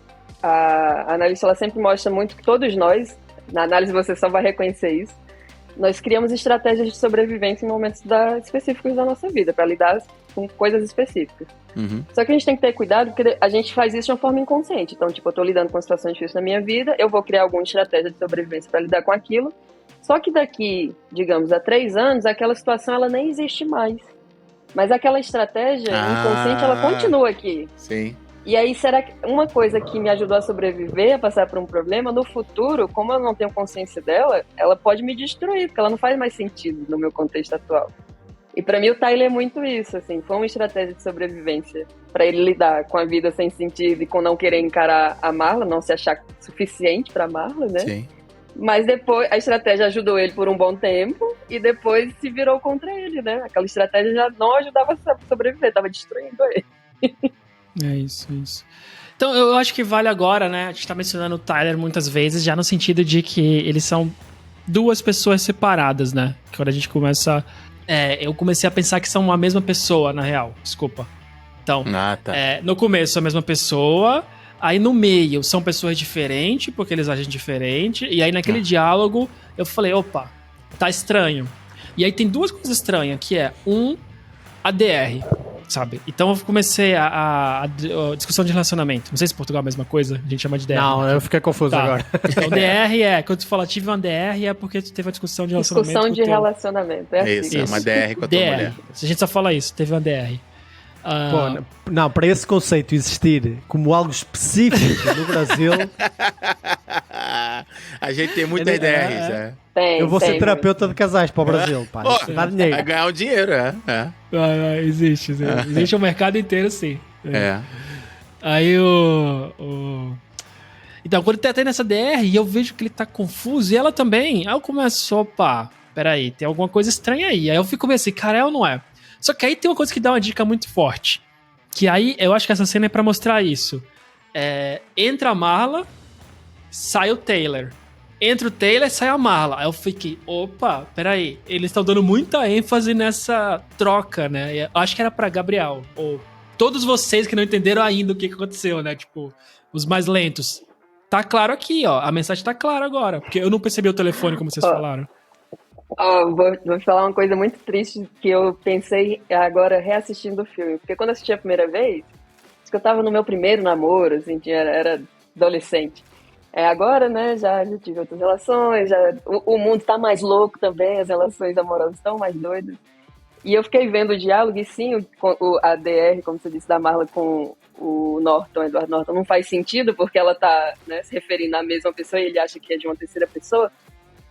a análise ela sempre mostra muito que todos nós, na análise você só vai reconhecer isso, nós criamos estratégias de sobrevivência em momentos específicos da nossa vida, para lidar com coisas específicas. Uhum. Só que a gente tem que ter cuidado, porque a gente faz isso de uma forma inconsciente. Então, tipo, eu tô lidando com uma situação difícil na minha vida, eu vou criar alguma estratégia de sobrevivência para lidar com aquilo, só que daqui, digamos, a 3 anos, aquela situação ela nem existe mais. Mas aquela estratégia inconsciente, ela continua aqui. Sim. E aí, será que uma coisa que me ajudou a sobreviver, a passar por um problema, no futuro, como eu não tenho consciência dela, ela pode me destruir, porque ela não faz mais sentido no meu contexto atual. E pra mim o Tyler é muito isso, assim, foi uma estratégia de sobrevivência pra ele lidar com a vida sem sentido e com não querer encarar a Marla, não se achar suficiente pra Marla, né? Sim. Mas depois a estratégia ajudou ele por um bom tempo e depois se virou contra ele, né? Aquela estratégia já não ajudava a sobreviver, tava destruindo ele. É isso. Então, eu acho que vale agora, né? A gente tá mencionando o Tyler muitas vezes, já no sentido de que eles são duas pessoas separadas, né? Quando a gente começa... eu comecei a pensar que são a mesma pessoa, na real. Desculpa. Então, tá. No começo a mesma pessoa, aí no meio são pessoas diferentes, porque eles agem diferente, e aí naquele diálogo eu falei, opa, tá estranho. E aí tem duas coisas estranhas, que é ADR, sabe? Então eu comecei a discussão de relacionamento. Não sei se em Portugal é a mesma coisa, a gente chama de DR. Não, eu fiquei confuso agora. Então DR quando tu fala tive uma DR, é porque tu teve uma discussão de relacionamento. Discussão de relacionamento, é isso, assim. é uma DR com a tua mulher. Se a gente só fala isso, teve uma DR. Não, para esse conceito existir como algo específico no Brasil... A gente tem muitas DRs, eu vou ser terapeuta de casais para o Brasil, pá. Dá dinheiro. Vai ganhar um dinheiro, Existe um mercado inteiro, sim. Aí Então, quando ele tá tendo essa DR, e eu vejo que ele tá confuso, e ela também, aí eu começo, opa, peraí, tem alguma coisa estranha aí. Aí eu fico meio assim, cara, é ou não é? Só que aí tem uma coisa que dá uma dica muito forte, que aí eu acho que essa cena é pra mostrar isso. Entra a Marla, sai o Taylor. Entra o Taylor, sai a Marla. Aí eu fiquei, opa, peraí, eles estão dando muita ênfase nessa troca, né? Eu acho que era pra Gabriel, ou todos vocês que não entenderam ainda o que aconteceu, né? Tipo, os mais lentos. Tá claro aqui, ó. A mensagem tá clara agora, porque eu não percebi o telefone, como vocês falaram. Vou falar uma coisa muito triste que eu pensei agora reassistindo o filme. Porque quando eu assisti a primeira vez, acho que eu tava no meu primeiro namoro, assim, era adolescente. Agora, né, já tive outras relações, o mundo tá mais louco também, as relações amorosas estão mais doidas. E eu fiquei vendo o diálogo e sim, a DR, como você disse, da Marla com o Norton, Edward Norton, não faz sentido porque ela tá, né, se referindo à mesma pessoa e ele acha que é de uma terceira pessoa.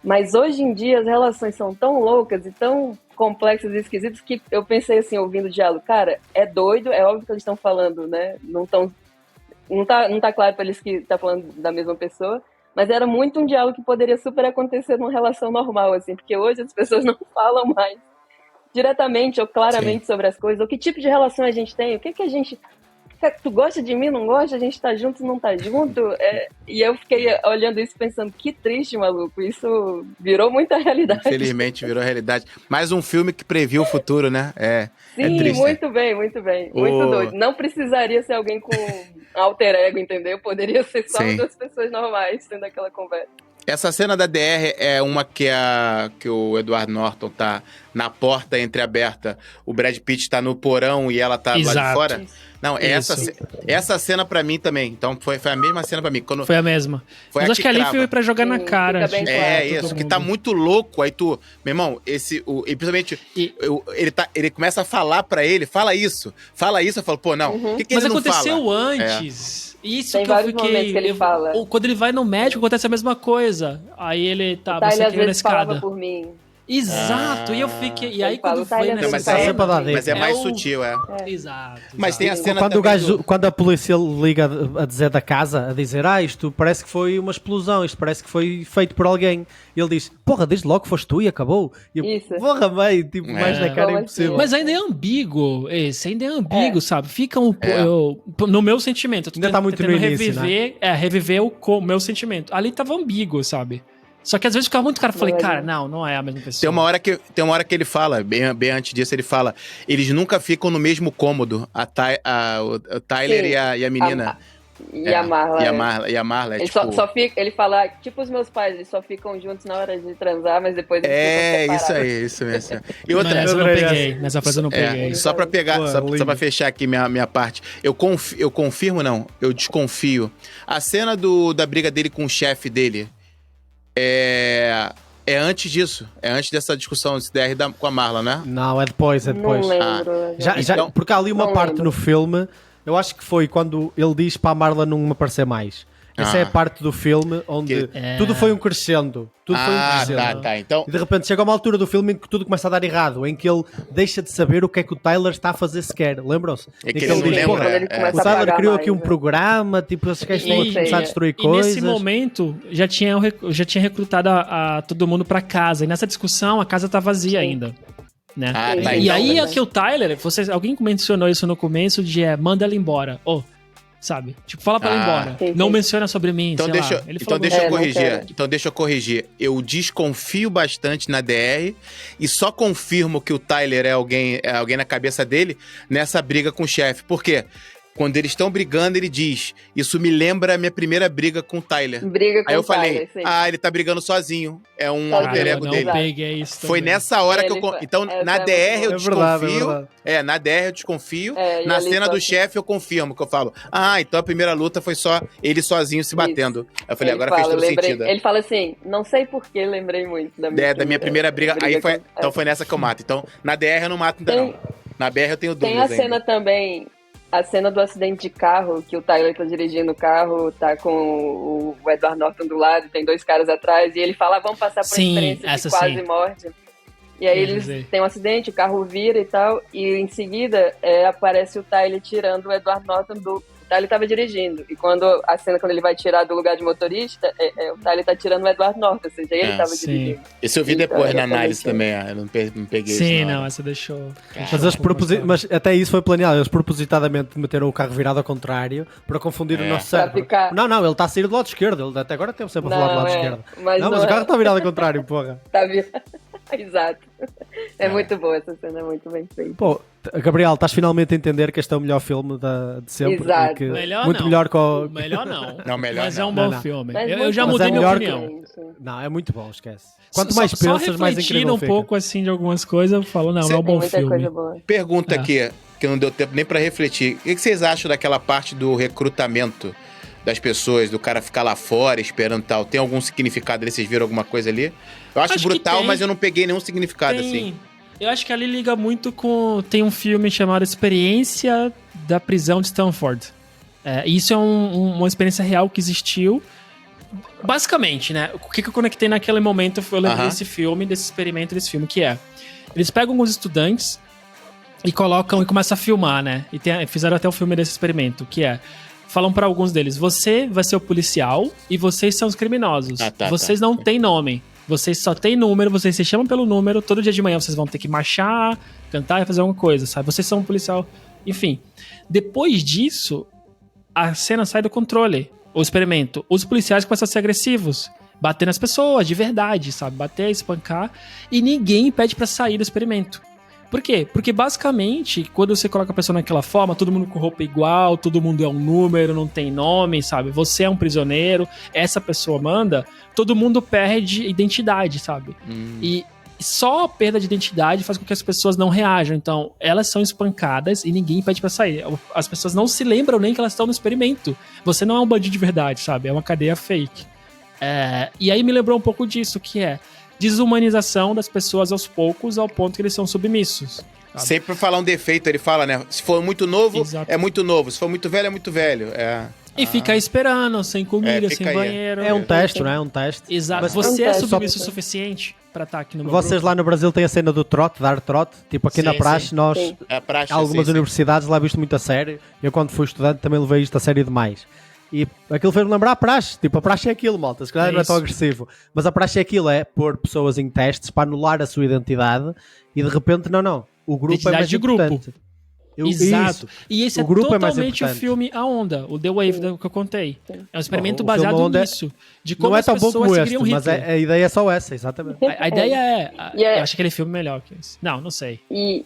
Mas hoje em dia as relações são tão loucas e tão complexos e esquisitos que eu pensei assim, ouvindo o diálogo, cara, é doido, é óbvio que eles estão falando, né? Não tá claro pra eles que tá falando da mesma pessoa, mas era muito um diálogo que poderia super acontecer numa relação normal, assim, porque hoje as pessoas não falam mais diretamente ou claramente sobre as coisas, ou que tipo de relação a gente tem, o que a gente... Tu gosta de mim, não gosta? A gente tá junto, não tá junto? E eu fiquei olhando isso pensando, que triste, maluco. Isso virou muita realidade. Infelizmente virou realidade. Mais um filme que previu o futuro, né? Sim, triste, muito bem. Muito doido. Não precisaria ser alguém com alter ego, entendeu? Poderia ser só duas pessoas normais tendo aquela conversa. Essa cena da DR é uma que o Edward Norton tá na porta entreaberta, o Brad Pitt tá no porão e ela tá lá de fora. Não, essa cena pra mim também. Então foi a mesma cena pra mim. Foi a mesma. Mas acho que ali foi pra jogar na cara. Isso, que tá muito louco. Aí tu, meu irmão, e principalmente ele começa a falar pra ele, fala isso. Eu falo, pô, não, o que mas ele não fala? Mas aconteceu antes. Isso tem que eu fiquei... momentos que ele fala. Quando ele vai no médico, acontece a mesma coisa. Aí ele tá, você caiu na escada. Falava por mim. Exato, e eu fiquei... E aí quando foi nessa cena... Mas é mais sutil, Exato. Mas tem a cena quando a polícia liga a dizer da casa, a dizer, isto parece que foi uma explosão, isto parece que foi feito por alguém. E ele diz, porra, desde logo foste tu e acabou. E eu, porra, mãe, tipo, mais na cara é impossível. Mas ainda é ambíguo, sabe? Fica no meu sentimento. Eu tô ainda tá muito no início, reviver, né? Reviver o meu sentimento. Ali tava ambíguo, sabe? Só que às vezes ficava muito cara, eu falei, cara, não é a mesma pessoa. Tem uma hora que ele fala, bem antes disso, ele fala, eles nunca ficam no mesmo cômodo, o Tyler e a menina. A Marla. E a Marla, ele ele fala, tipo os meus pais, eles só ficam juntos na hora de transar, mas depois eles ficam separados. Isso mesmo. E outra, nessa eu não peguei, nessa frase eu não peguei. Só pra pegar, só pra fechar aqui minha parte, eu confirmo, não, eu desconfio. A cena da briga dele com o chefe dele, é antes disso. É antes dessa discussão desse DR com a Marla, né? Não, é depois. Não lembro. Então, porque há ali uma parte no filme, eu acho que foi quando ele diz para a Marla não aparecer mais. Essa é a parte do filme onde tudo foi um crescendo. Tá. Então... E de repente chega uma altura do filme em que tudo começa a dar errado, em que ele deixa de saber o que é que o Tyler está a fazer sequer. Lembram-se? É que ele lembra. O Tyler criou aqui um programa, tipo, esses gajos estão a começar a destruir coisas. E nesse momento, já tinha recrutado a todo mundo pra casa. E nessa discussão, a casa tá vazia ainda. Né? E aí, aqui o Tyler, alguém mencionou isso no começo, manda ela embora. Sabe? Tipo, fala pra ela ir embora. Sim. Não menciona sobre mim, então deixa eu corrigir. Eu desconfio bastante na DR e só confirmo que o Tyler é alguém na cabeça dele nessa briga com o chefe. Por quê? Quando eles estão brigando, ele diz, isso me lembra a minha primeira briga com o Tyler. Aí eu falei, Tyler, ele tá brigando sozinho. É um alter ego dele. Não peguei isso foi nessa hora que eu... Então, na DR eu desconfio. Na DR eu desconfio. Na cena do chefe eu confirmo, que eu falo, então a primeira luta foi só ele sozinho se batendo. Isso. Eu falei, agora fez todo sentido. Ele fala assim, não sei porquê, lembrei muito da minha primeira briga. Então foi nessa que eu mato. Então, na DR eu não mato ainda não. Na BR eu tenho dúvidas. Tem a cena também... A cena do acidente de carro, que o Tyler tá dirigindo o carro, tá com o Edward Norton do lado, tem dois caras atrás, e ele fala, vamos passar por uma experiência de quase morte. E aí eles têm um acidente, o carro vira e tal, e em seguida aparece o Tyler tirando o Edward Norton do... O Tyler tava dirigindo, e quando ele vai tirar do lugar de motorista, o Tyler tá tirando o Edward Norton, ou seja, ele tava dirigindo. Esse eu vi depois na análise também, eu não peguei isso. Sim, não, essa deixou... Mas até isso foi planeado, eles propositadamente meteram o carro virado ao contrário, para confundir o nosso cérebro. Não, ele está a sair do lado esquerdo, ele até agora teve sempre a falar do lado esquerdo. Mas o carro está virado ao contrário, porra. Tá virado. Exato. Muito boa essa cena, é muito bem feita. Pô, Gabriel, estás finalmente a entender que este é o melhor filme de sempre. Exato. Que melhor muito não. melhor com... Melhor não. Não, melhor mas não. é um bom filme. Mas eu já mudei minha opinião. Não, é muito bom, esquece. Quanto mais pensas, mais incrível fica. Só refletindo um pouco assim de algumas coisas, eu falo, não é um bom filme. Coisa boa. Pergunta aqui, que não deu tempo nem pra refletir. O que vocês acham daquela parte do recrutamento das pessoas, do cara ficar lá fora esperando tal? Tem algum significado ali? Vocês viram alguma coisa ali? Eu acho brutal, mas eu não peguei nenhum significado assim. Eu acho que ali liga muito com... Tem um filme chamado Experiência da Prisão de Stanford. Isso é uma experiência real que existiu. Basicamente, né? O que eu conectei naquele momento, eu lembrei desse filme, desse experimento desse filme, que Eles pegam alguns estudantes e colocam e começam a filmar, né? E fizeram até o filme desse experimento, que é... Falam pra alguns deles, você vai ser o policial e vocês são os criminosos. Vocês não têm nome. Vocês só têm número, vocês se chamam pelo número. Todo dia de manhã vocês vão ter que marchar, cantar e fazer alguma coisa, sabe? Vocês são um policial. Enfim. Depois disso, a cena sai do controle. O experimento. Os policiais começam a ser agressivos. Bater nas pessoas, de verdade, sabe? Bater, espancar. E ninguém pede pra sair do experimento. Por quê? Porque basicamente, quando você coloca a pessoa naquela forma, todo mundo com roupa igual, todo mundo é um número, não tem nome, sabe? Você é um prisioneiro, essa pessoa manda, todo mundo perde identidade, sabe? E só a perda de identidade faz com que as pessoas não reajam. Então, elas são espancadas e ninguém pede pra sair. As pessoas não se lembram nem que elas estão no experimento. Você não é um bandido de verdade, sabe? É uma cadeia fake. E aí me lembrou um pouco disso, que é desumanização das pessoas aos poucos, ao ponto que eles são submissos. Sabe? Sempre pra falar um defeito, ele fala, né? Se for muito novo, Exato. é muito novo. Se for muito velho, é muito velho. E fica esperando, sem comida, sem aí. banheiro. É um teste, não é? É um teste. Exato. Mas você é teste, submisso o só- suficiente pra estar aqui no meu Vocês grupo? lá no Brasil têm a cena do trote, dar trote. Tipo, aqui Sim, na praxe, sim. nós... Sim. É praxe, Algumas sim. universidades lá visto muito a sério. Eu, quando fui estudante, também levei isto a sério demais. E aquilo fez-me lembrar a praxe. Tipo, a praxe é aquilo, malta. Se calhar É não é tão isso. agressivo. Mas a praxe é aquilo, é pôr pessoas em testes para anular a sua identidade e de repente, não. O grupo Identidade é mais de grupo. importante. Exato. Isso. E esse O é grupo é mais totalmente o importante. filme A Onda, o The Wave que eu contei. É um experimento Bom, o filme baseado A Onda nisso. De como Não é as tão bom pessoas como seguiriam este, mas Hitler. a ideia é só essa, exatamente. A ideia é... E é- Eu acho aquele filme melhor que esse. Não sei. E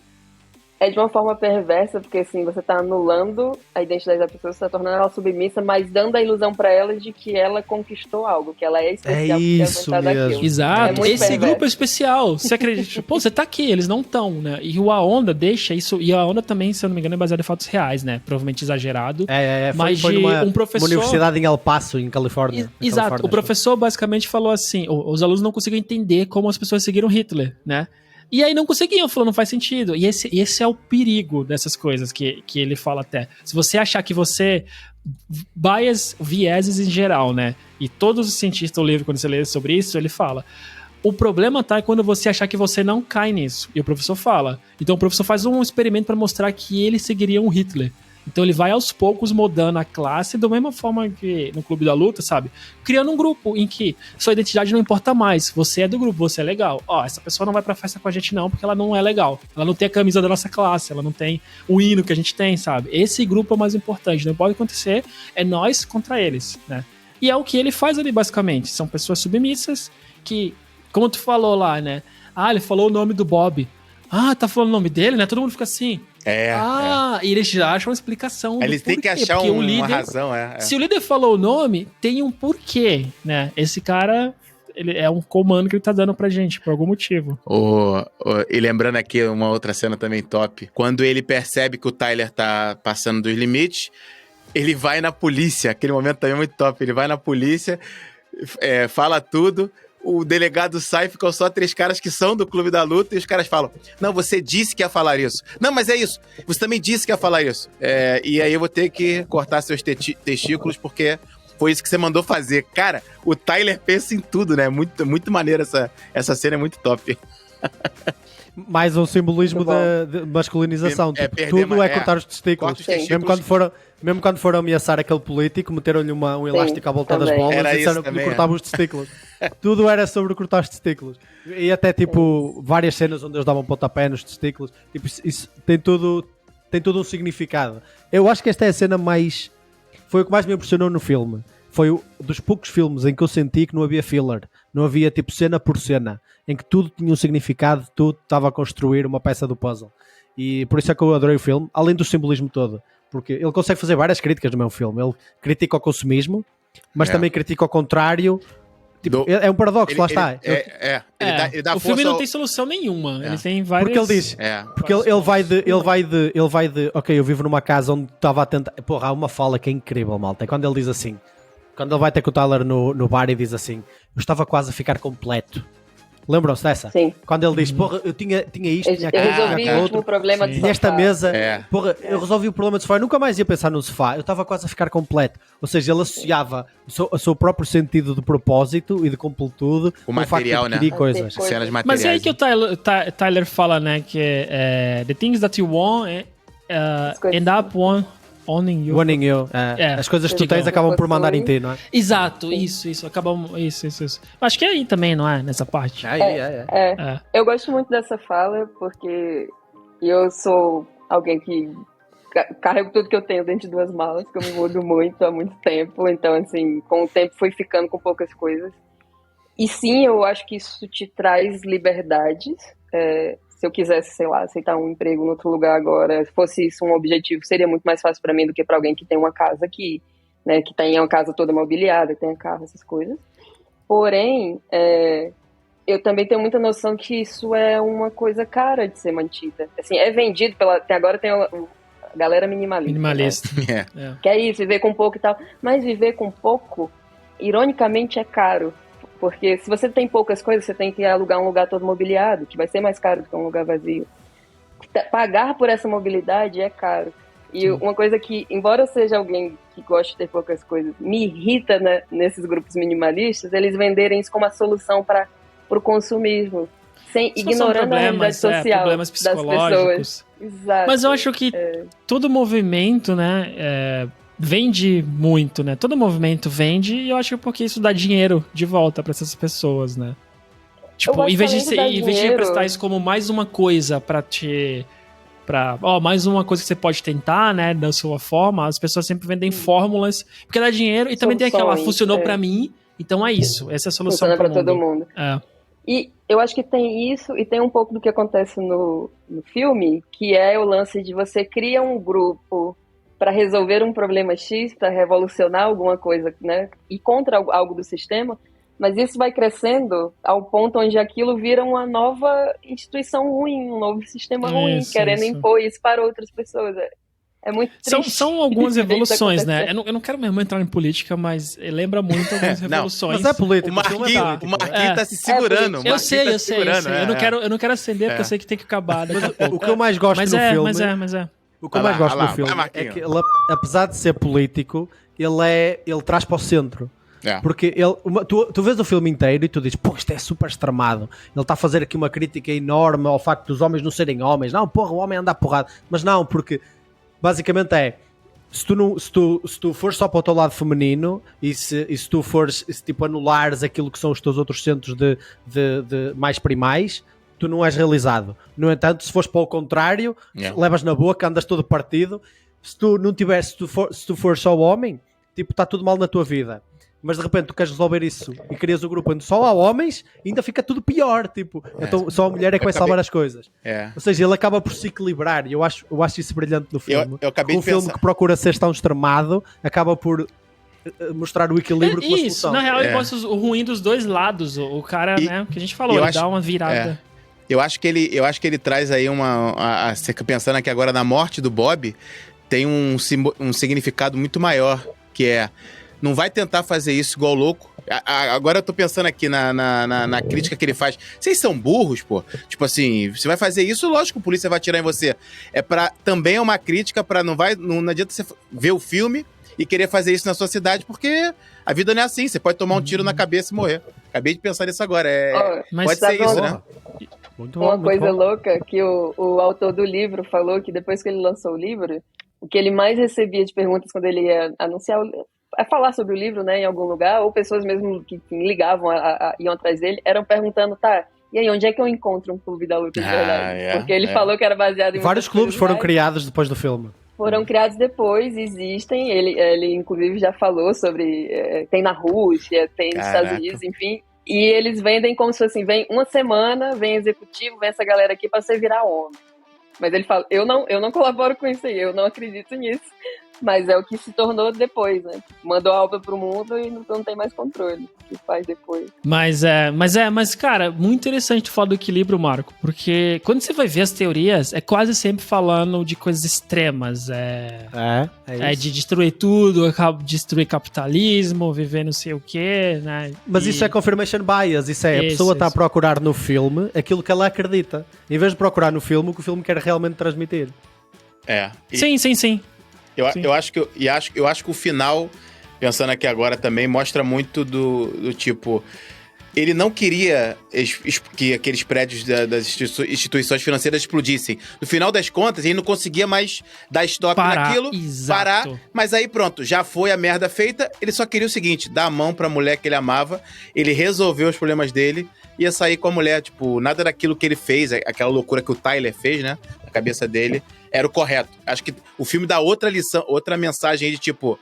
é de uma forma perversa, porque assim, você tá anulando a identidade da pessoa, você tá tornando ela submissa, mas dando a ilusão pra ela de que ela conquistou algo, que ela é especial por ter isso aguentado mesmo. aquilo. Exato. É muito Esse perverso. grupo é especial. Você acredita? Pô, você tá aqui, eles não estão, né? E o A Onda deixa isso... E a Onda também, se eu não me engano, é baseado em fatos reais, né? Provavelmente exagerado. Foi, Mas foi de numa um professor- uma universidade em El Paso, em Califórnia. Na Exato. Califórnia, O professor basicamente falou assim: os alunos não conseguiam entender como as pessoas seguiram Hitler, né? E aí não conseguiam, falou, não faz sentido. E esse é o perigo dessas coisas que ele fala até. Se você achar que você... vieses em geral, né? E todos os cientistas do livro, quando você lê sobre isso, ele fala... O problema tá quando você achar que você não cai nisso. E o professor fala. Então o professor faz um experimento para mostrar que ele seguiria um Hitler. Então ele vai aos poucos mudando a classe da mesma forma que no Clube da Luta, sabe? Criando um grupo em que sua identidade não importa mais. Você é do grupo, você é legal. Ó, essa pessoa não vai pra festa com a gente não, porque ela não é legal. Ela não tem a camisa da nossa classe, ela não tem o hino que a gente tem, sabe? Esse grupo é o mais importante. Não pode acontecer, é nós contra eles, né? E é o que ele faz ali, basicamente. São pessoas submissas que, como tu falou lá, né? Ah, ele falou o nome do Bob. Ah, tá falando o nome dele, né? Todo mundo fica assim... E eles já acham uma explicação do Eles têm que porquê, achar porque o uma líder, razão, Se o líder falou o nome, tem um porquê, né? Esse cara, ele é um comando que ele tá dando pra gente, por algum motivo. E lembrando aqui uma outra cena também top. Quando ele percebe que o Tyler tá passando dos limites, ele vai na polícia. Aquele momento também é muito top. Ele vai na polícia, fala tudo. O delegado sai, ficam só 3 caras que são do Clube da Luta, e os caras falam, não, você disse que ia falar isso. Não, mas é isso, você também disse que ia falar isso. E aí eu vou ter que cortar seus testículos, porque foi isso que você mandou fazer. Cara, o Tyler pensa em tudo, né? Muito, muito maneiro essa cena, é muito top. Mais um simbolismo de masculinização. Tipo, tudo é cortar os testículos. Corta os testículos. Mesmo quando foram ameaçar aquele político, meteram-lhe um elástico à volta das também. bolas Era e disseram isso que lhe também, cortava os testículos. Tudo era sobre cortar os testículos. E até tipo várias cenas onde eles davam pontapé nos testículos. Tipo, isso tem tudo um significado. Eu acho que esta é a cena mais... Foi o que mais me impressionou no filme. Foi dos poucos filmes em que eu senti que não havia filler. Não havia tipo cena por cena. Em que tudo tinha um significado, tudo estava a construir uma peça do puzzle. E por isso é que eu adorei o filme, além do simbolismo todo. Porque ele consegue fazer várias críticas no meu filme. Ele critica o consumismo, mas também critica o contrário. Tipo, é um paradoxo, lá está. Ele dá o filme força não tem solução nenhuma. Ele tem várias... Porque ele diz... Porque ele vai de... Ok, eu vivo numa casa onde estava a tentar... Porra, há uma fala que é incrível, malta. É quando ele diz assim... Quando ele vai ter com o Tyler no bar e diz assim... Eu estava quase a ficar completo. Lembram-se dessa? Sim. Quando ele diz, porra, eu tinha isto, tinha Eu aquilo, resolvi tinha o outro. último problema do Tinha esta sofá. mesa, É. porra, eu resolvi o problema do sofá, eu nunca mais ia pensar no sofá, eu estava quase a ficar completo. Ou seja, ele associava o seu próprio sentido de propósito e de completude O com o facto de material, né? adquirir coisas. Coisas. Cenas materiais. Mas é aí que o Tyler fala, né? Que the things that you want coisas- end up owning you. One in you. É. As coisas que tu Digamos. tens acabam por mandar em ti, não é? Exato, isso. Acabamos. Isso. Acho que é aí também, não é? Nessa parte. É. Eu gosto muito dessa fala porque eu sou alguém que carrego tudo que eu tenho dentro de 2 malas, que eu me mudo muito há muito tempo. Então, assim, com o tempo fui ficando com poucas coisas. E sim, eu acho que isso te traz liberdades. Se eu quisesse, sei lá, aceitar um emprego em outro lugar agora, se fosse isso um objetivo, seria muito mais fácil para mim do que para alguém que tem uma casa aqui, né, que tem uma casa toda mobiliada, que tem carro, essas coisas. Porém, eu também tenho muita noção que isso é uma coisa cara de ser mantida. Assim, é vendido agora tem a galera minimalista. Minimalista. É. Que é isso, viver com pouco e tal. Mas viver com pouco, ironicamente, é caro. Porque se você tem poucas coisas, você tem que alugar um lugar todo mobiliado, que vai ser mais caro do que um lugar vazio. Pagar por essa mobilidade é caro. E uma coisa que, embora eu seja alguém que gosta de ter poucas coisas, me irrita, né, nesses grupos minimalistas, eles venderem isso como a solução para o consumismo, ignorando a realidade social problemas das psicológicos. pessoas. Exato. Mas eu acho que todo movimento, né, vende muito, né? Todo movimento vende e eu acho que porque isso dá dinheiro de volta pra essas pessoas, né? Tipo, em vez de prestar isso como mais uma coisa mais uma coisa que você pode tentar, né, da sua forma, as pessoas sempre vendem fórmulas, porque dá dinheiro e também tem aquela, funcionou pra mim, então é isso, essa é a solução funciona pro pra mundo. todo mundo. E eu acho que tem isso, e tem um pouco do que acontece no filme, que é o lance de você cria um grupo para resolver um problema X, para revolucionar alguma coisa, né, e contra algo do sistema, mas isso vai crescendo ao ponto onde aquilo vira uma nova instituição ruim, um novo sistema ruim, querendo impor isso para outras pessoas. É muito triste. São algumas revoluções, né? Eu não quero mesmo entrar em política, mas lembra muito algumas revoluções. Mas é político. O Marquinhos tá se segurando. Eu sei. Eu não quero acender, porque eu sei que tem que acabar daqui a pouco. O que eu mais gosto do filme... Mas é. O que eu mais gosto do filme é que ele, apesar de ser político, ele traz para o centro. Porque tu vês o filme inteiro e tu dizes, pô, isto é super extremado. Ele está a fazer aqui uma crítica enorme ao facto dos homens não serem homens. Não, porra, o homem anda a porrada. Mas não, porque basicamente se tu fores só para o teu lado feminino e se tu fores tipo anulares aquilo que são os teus outros centros de mais primais, tu não és realizado. No entanto, se fores para o contrário, levas na boca, andas todo partido. Se tu não tiveres, se tu fores só homem, tipo, está tudo mal na tua vida. Mas de repente tu queres resolver isso e crias um grupo onde só há homens, ainda fica tudo pior, tipo, então só a mulher é que vai salvar as coisas. Ou seja, ele acaba por se equilibrar e eu acho isso brilhante no filme. Eu acabei de pensar. Filme que procura ser tão extremado acaba por mostrar o equilíbrio com a solução. Isso, na real, ele mostra o ruim dos dois lados. O cara, né, que a gente falou, ele dá uma virada. Eu acho que ele traz aí pensando aqui agora na morte do Bob, tem um significado muito maior, que é, não vai tentar fazer isso igual louco. Agora eu tô pensando aqui na crítica que ele faz. Vocês são burros, pô? Tipo assim, você vai fazer isso, lógico que a polícia vai atirar em você. Também é uma crítica pra não adianta você ver o filme e querer fazer isso na sua cidade, porque a vida não é assim, você pode tomar um tiro na cabeça e morrer. Acabei de pensar nisso agora. Pode ser isso, né? Uma coisa louca que o autor do livro falou, que depois que ele lançou o livro, o que ele mais recebia de perguntas quando ele ia anunciar, falar sobre o livro, né, em algum lugar, ou pessoas mesmo que ligavam, iam atrás dele, eram perguntando, e aí, onde é que eu encontro um clube da luta de verdade? Porque ele falou que era baseado em... Vários clubes foram criados depois do filme. Foram criados depois, existem, ele inclusive já falou sobre, tem na Rússia, tem nos Estados Unidos, enfim, e eles vendem como se fosse assim, vem uma semana, vem executivo, vem essa galera aqui pra você virar homem. Mas ele fala, eu não colaboro com isso aí, eu não acredito nisso. Mas é o que se tornou depois, né? Mandou a obra pro mundo e não tem mais controle. O que faz depois. Mas, cara, muito interessante falar do equilíbrio, Marco, porque quando você vai ver as teorias, é quase sempre falando de coisas extremas. É de destruir tudo, destruir capitalismo, viver não sei o quê, né? Mas isso é confirmation bias, isso é a pessoa está a procurar no filme aquilo que ela acredita, em vez de procurar no filme o que o filme quer realmente transmitir. Sim. Eu acho que o final, pensando aqui agora também, mostra muito do tipo... Ele não queria que aqueles prédios das instituições financeiras explodissem. No final das contas, ele não conseguia mais dar estoque naquilo, parar. Mas aí pronto, já foi a merda feita. Ele só queria o seguinte, dar a mão pra mulher que ele amava. Ele resolveu os problemas dele. Ia sair com a mulher, tipo, nada daquilo que ele fez, aquela loucura que o Tyler fez, né? Na cabeça dele, era o correto. Acho que o filme dá outra lição, outra mensagem aí de tipo...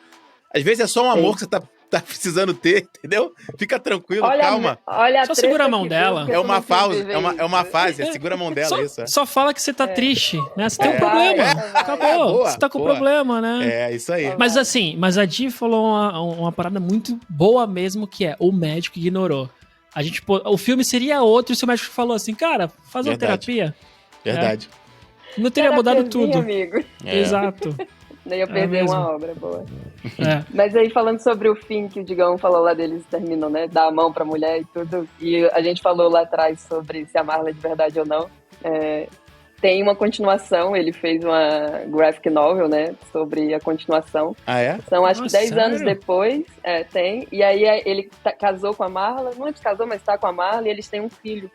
Às vezes é só um amor que você tá precisando ter, entendeu? Fica tranquilo, calma. Só segura a mão dela. É uma fase, segura a mão dela, isso. Só fala que você tá triste, né? Você tem um problema. Acabou. Você tá com problema, né? É, isso aí. Mas assim, a Di falou uma parada muito boa mesmo, que é o médico ignorou. O filme seria outro se o médico falou assim, cara, faz uma terapia. Verdade. Não teria mudado tudo. Amigo. Exato. Não ia perder uma obra boa. Mas aí, falando sobre o fim que o Digão falou lá deles terminam, né? Dar a mão pra mulher e tudo. E a gente falou lá atrás sobre se a Marla é de verdade ou não. Tem uma continuação, ele fez uma graphic novel, né? Sobre a continuação. Ah, é? São acho que 10 anos depois, tem. E aí ele casou com a Marla, não é que casou, mas tá com a Marla e eles têm um filho.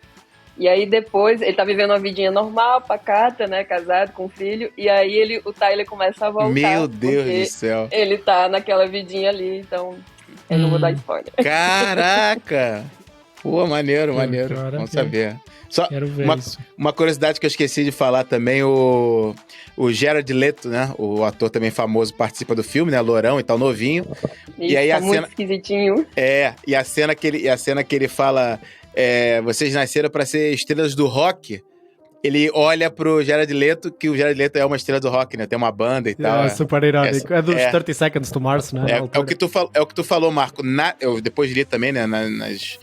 E aí depois, ele tá vivendo uma vidinha normal, pacata, né, casado com um filho, e aí o Tyler começa a voltar. Meu Deus do céu. Ele tá naquela vidinha ali, então eu não vou dar spoiler. Caraca! Pô, maneiro. Vamos saber. Só quero ver isso. Uma curiosidade que eu esqueci de falar também, o Jared Leto, né, o ator também famoso, participa do filme, né, lourão e tal, novinho. E aí tá muito esquisitinho. E a cena que ele fala... vocês nasceram pra ser estrelas do rock. Ele olha pro Jared Leto, que o Jared Leto é uma estrela do rock, né? Tem uma banda e tal. É super irônico. É dos 30 Seconds to Mars, né? É o que tu falou, Marco. Eu depois li também, né? Nas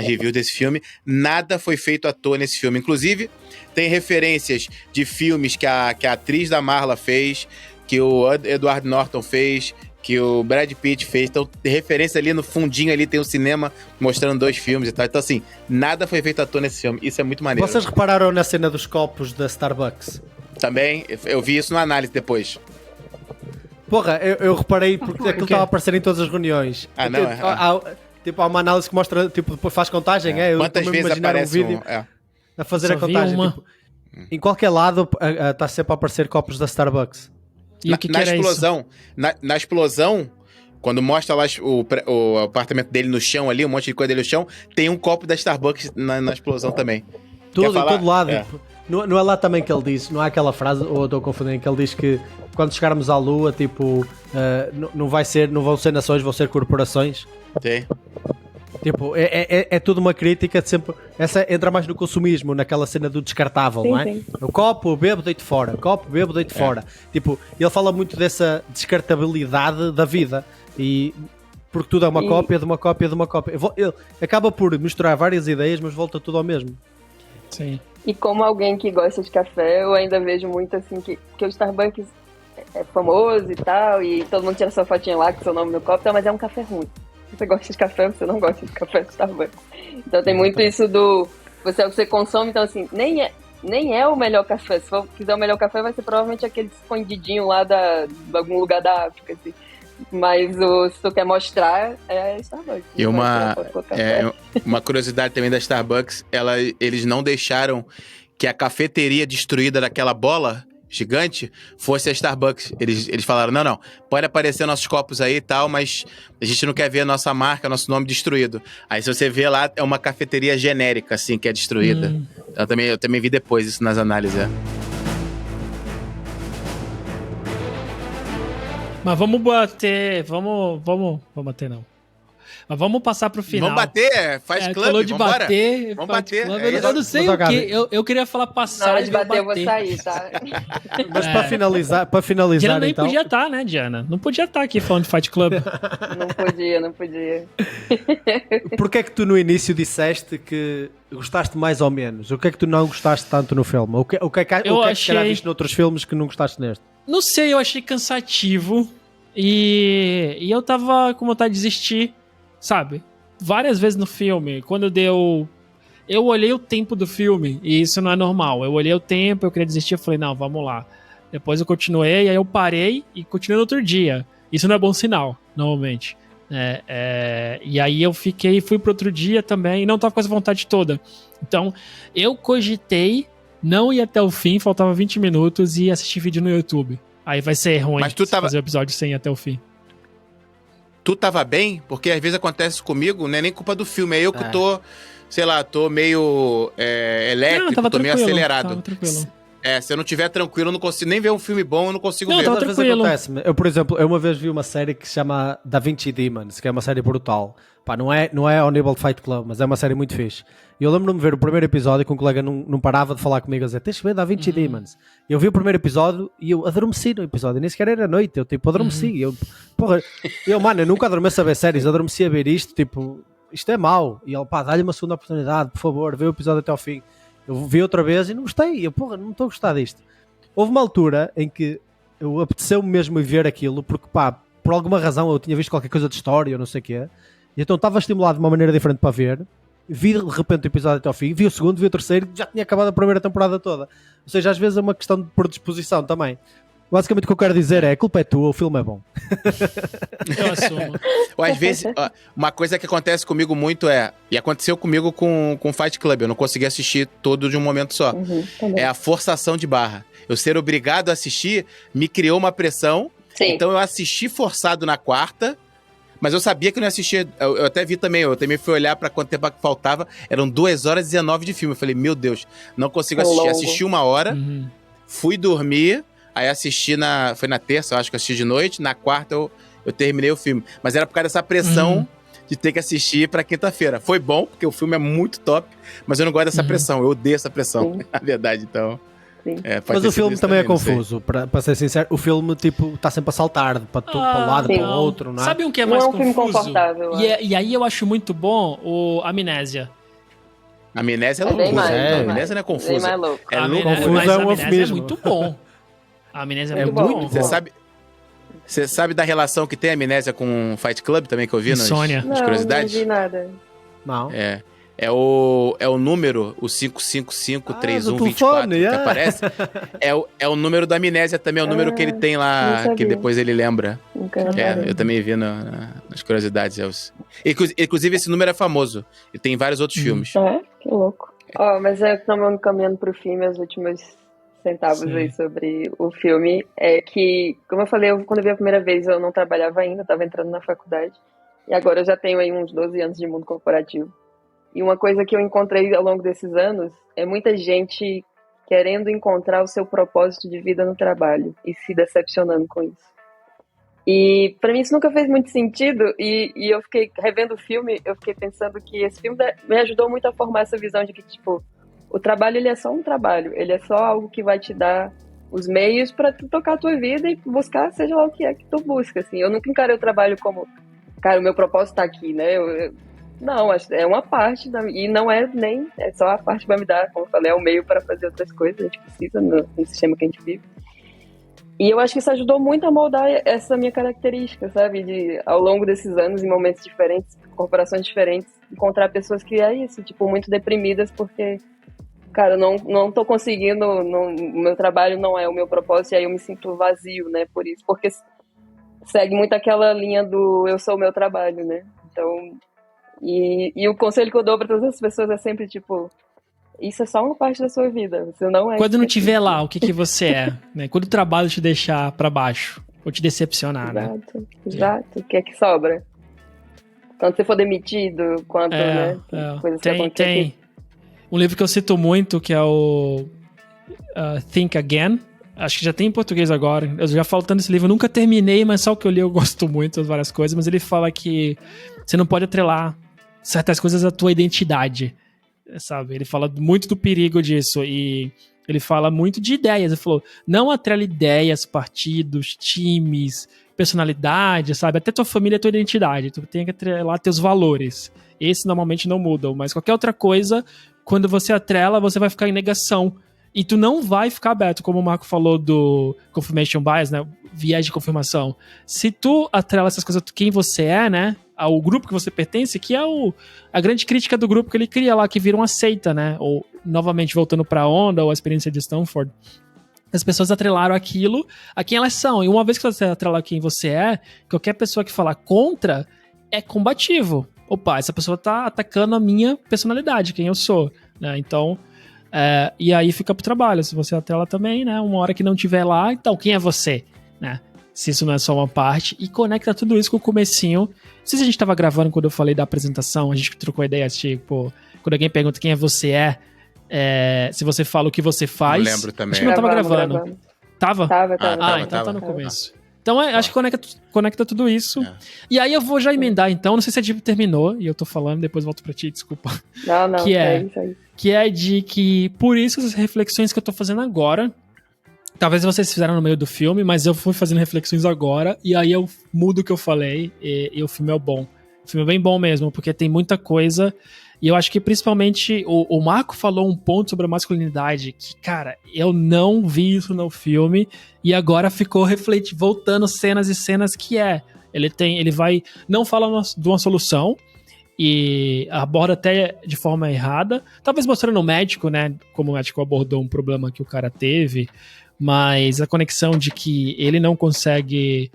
reviews desse filme. Nada foi feito à toa nesse filme. Inclusive, tem referências de filmes que a atriz da Marla fez, que o Edward Norton fez, que o Brad Pitt fez. Então, tem referência ali no fundinho, ali tem um cinema mostrando 2 filmes e tal. Então, assim, nada foi feito à toa nesse filme. Isso é muito maneiro. Vocês repararam na cena dos copos da Starbucks? Também, eu vi isso na análise depois. Porra, eu reparei porque aquilo estava a aparecer em todas as reuniões. Há uma análise que mostra, tipo, depois faz contagem, Quantas vezes aparece um vídeo a fazer a contagem. Tipo, em qualquer lado está sempre a aparecer copos da Starbucks. E o que era explosão, isso? Na explosão, quando mostra lá o apartamento dele no chão ali, um monte de coisa dele no chão, tem um copo da Starbucks na explosão também. Tudo, em todo lado. Não é lá também que ele diz, não há aquela frase, ou estou confundindo, que ele diz que quando chegarmos à Lua, tipo, não vão ser nações, vão ser corporações. Sim. Tipo, é tudo uma crítica de sempre. Essa entra mais no consumismo, naquela cena do descartável, sim, não é? Sim. O copo, bebo, deito fora. Copo, bebo, deito fora. Tipo, ele fala muito dessa descartabilidade da vida. E porque tudo é uma cópia de uma cópia de uma cópia. Ele acaba por misturar várias ideias, mas volta tudo ao mesmo. Sim. E como alguém que gosta de café, eu ainda vejo muito assim que o Starbucks é famoso e tal, e todo mundo tira sua fotinha lá com seu nome no copo, mas é um café ruim. Você gosta de café, você não gosta de café do Starbucks. Então tem muito isso do... Você consome, então assim, nem é o melhor café. Se quiser o melhor café, vai ser provavelmente aquele escondidinho lá de algum lugar da África, assim. Mas se tu quer mostrar, é Starbucks. E uma curiosidade também da Starbucks, eles não deixaram que a cafeteria destruída daquela bola gigante fosse a Starbucks. Eles falaram, não, pode aparecer nossos copos aí e tal, mas a gente não quer ver a nossa marca, nosso nome destruído. Aí se você vê lá, é uma cafeteria genérica, assim, que é destruída. Eu também vi depois isso nas análises, Mas vamos bater, vamos bater não. Mas vamos passar pro final. Vamos bater, Fight Club, falou de vambora. bater, Vamos bater. Club, É eu não sei o que. Eu queria falar passar. Na hora de bater, eu vou sair, tá? Mas para finalizar Diana nem então... podia estar, né, Diana? Não podia estar aqui falando de Fight Club. Não podia. Porquê é que tu no início disseste que gostaste mais ou menos? O que é que tu não gostaste tanto no filme? O que é que se calhar viste noutros filmes que não gostaste neste? Não sei, eu achei cansativo e eu tava com vontade de desistir, sabe? Várias vezes no filme, quando deu... Eu olhei o tempo do filme e isso não é normal. Eu olhei o tempo, eu queria desistir, eu falei, não, vamos lá. Depois eu continuei, aí eu parei e continuei no outro dia. Isso não é bom sinal, normalmente. E aí eu fui pro outro dia também e não tava com essa vontade toda. Então, eu cogitei não ir até o fim, faltava 20 minutos e assistir vídeo no YouTube. Aí vai ser ruim fazer o episódio sem ir até o fim. Tu tava bem? Porque às vezes acontece comigo, não é nem culpa do filme, é eu que tô, sei lá, tô meio elétrico, tô meio acelerado. Tava tranquilo. Se eu não tiver tranquilo, eu não consigo nem ver um filme bom, eu não consigo ver. Tava tranquilo. Acontece-me. Eu, por exemplo, uma vez vi uma série que se chama Da Vinci Demons, que é uma série brutal. Pá, não é ao nível de Fight Club, mas é uma série muito fixe. E eu lembro-me de ver o primeiro episódio que um colega não parava de falar comigo a dizer, tens que ver Da Vinci Demons. Eu vi o primeiro episódio e eu adormeci no episódio, nem sequer era noite, eu tipo adormeci. Eu nunca adormeço a ver séries, adormeci a ver isto, tipo, isto é mau. E ele, pá, dá-lhe uma segunda oportunidade, por favor, vê o episódio até ao fim. Eu vi outra vez e não gostei, não estou a gostar disto. Houve uma altura em que eu apeteceu-me mesmo ver aquilo, porque pá, por alguma razão eu tinha visto qualquer coisa de história ou não sei o quê, e então estava estimulado de uma maneira diferente para ver, vi de repente o episódio até ao fim, vi o segundo, vi o terceiro, já tinha acabado a primeira temporada toda. Ou seja, às vezes é uma questão de predisposição também. Basicamente o que eu quero dizer é, a culpa é tua, o filme é bom. Eu assumo. Ou às vezes, uma coisa que acontece comigo muito e aconteceu comigo com Fight Club, eu não consegui assistir todo de um momento só. É a forçação de barra. Eu ser obrigado a assistir me criou uma pressão. Sim. Então eu assisti forçado na quarta, mas eu sabia que não ia assistir. Eu até vi também, eu também fui olhar pra quanto tempo que faltava. Eram 2 horas e 19 de filme. Eu falei, meu Deus, não consigo assistir. Longo. Assisti 1 hora, fui dormir. Aí assisti foi na terça, eu acho que eu assisti de noite. Na quarta eu terminei o filme. Mas era por causa dessa pressão de ter que assistir pra quinta-feira. Foi bom, porque o filme é muito top, mas eu não gosto dessa pressão. Eu odeio essa pressão, na verdade, então... Mas o filme também é confuso, para ser sincero. O filme, tipo, está sempre a saltar para um lado, para o outro, não é? Sabe um que é mais confuso? Filme confortável. E aí eu acho muito bom o Amnésia. Amnésia é loucura. Amnésia não é confuso. Confuso é um eufemismo. É muito bom. A Amnésia é muito bom. Você sabe da relação que tem a Amnésia com Fight Club também, que eu vi nas curiosidades? Não vi nada. Não. É o número, o 5553124 que aparece. É o número da Amnésia também, é o número que ele tem lá, que depois ele lembra. Eu também vi nas curiosidades. Inclusive, esse número é famoso. E tem vários outros filmes. Que louco. Mas estamos caminhando pro fim, meus últimos centavos aí sobre o filme. É que, como eu falei, quando eu vi a primeira vez, eu não trabalhava ainda, estava entrando na faculdade. E agora eu já tenho aí uns 12 anos de mundo corporativo. E uma coisa que eu encontrei ao longo desses anos é muita gente querendo encontrar o seu propósito de vida no trabalho e se decepcionando com isso. E pra mim isso nunca fez muito sentido e eu fiquei revendo o filme, eu fiquei pensando que esse filme me ajudou muito a formar essa visão de que, tipo, o trabalho ele é só um trabalho, ele é só algo que vai te dar os meios pra tu tocar a tua vida e buscar seja lá o que é que tu busca, assim. Eu nunca encarei o trabalho como, cara, o meu propósito tá aqui, né? Não, é uma parte, e não é nem, é só a parte que vai me dar, como eu falei, é o meio para fazer outras coisas, a gente precisa no sistema que a gente vive. E eu acho que isso ajudou muito a moldar essa minha característica, sabe? De, ao longo desses anos, em momentos diferentes, corporações diferentes, encontrar pessoas que é isso, tipo, muito deprimidas porque, cara, não tô conseguindo, o meu trabalho não é o meu propósito, e aí eu me sinto vazio, né, por isso. Porque segue muito aquela linha do eu sou o meu trabalho, né? Então... E o conselho que eu dou para todas as pessoas é sempre, tipo, isso é só uma parte da sua vida, você não é... Quando não tiver lá, o que você é, né? Quando o trabalho te deixar para baixo, ou te decepcionar, né? Exato. O que é que sobra? Quando você for demitido, né? Coisas que acontecem. Tem um livro que eu cito muito, que é o Think Again, Acho que já tem em português agora. Eu já falo tanto desse livro, eu nunca terminei, mas só o que eu li eu gosto muito de várias coisas. Mas ele fala que você não pode atrelar certas coisas à tua identidade, sabe? Ele fala muito do perigo disso e ele fala muito de ideias. Ele falou, não atrela ideias, partidos, times, personalidade, sabe? Até tua família, tua identidade. Tu tem que atrelar teus valores. Esses normalmente não mudam, mas qualquer outra coisa, quando você atrela, você vai ficar em negação. E tu não vai ficar aberto, como o Marco falou do confirmation bias, né? Viés de confirmação. Se tu atrela essas coisas, quem você é, né? Ao grupo que você pertence, que é a grande crítica do grupo que ele cria lá, que vira uma seita, né? Ou, novamente, voltando pra onda, ou a experiência de Stanford. As pessoas atrelaram aquilo a quem elas são. E uma vez que você atrela quem você é, qualquer pessoa que falar contra é combativo. Opa, essa pessoa tá atacando a minha personalidade, quem eu sou, né? Então... e aí fica pro trabalho, se você atrela também, né? Uma hora que não tiver lá, então quem é você, né? Se isso não é só uma parte, e conecta tudo isso com o comecinho. Não sei se a gente tava gravando quando eu falei da apresentação, a gente trocou ideias, tipo, quando alguém pergunta quem é você se você fala o que você faz. Não lembro também. Acho que não tava gravando. Tava? Tava. Então tá no começo. Então acho que conecta tudo isso. E aí eu vou já emendar então, não sei se a Dib terminou, e eu tô falando, depois volto pra ti, desculpa. Não, que é isso aí. Que é de que, por isso as reflexões que eu tô fazendo agora, talvez vocês fizeram no meio do filme, mas eu fui fazendo reflexões agora, e aí eu mudo o que eu falei, e o filme é bom. O filme é bem bom mesmo, porque tem muita coisa, e eu acho que principalmente, o Marco falou um ponto sobre a masculinidade, que, cara, eu não vi isso no filme, e agora ficou voltando cenas e cenas que ele vai, não fala de uma solução, e aborda até de forma errada, talvez mostrando o médico, né, como o médico abordou um problema que o cara teve, mas a conexão de que ele não consegue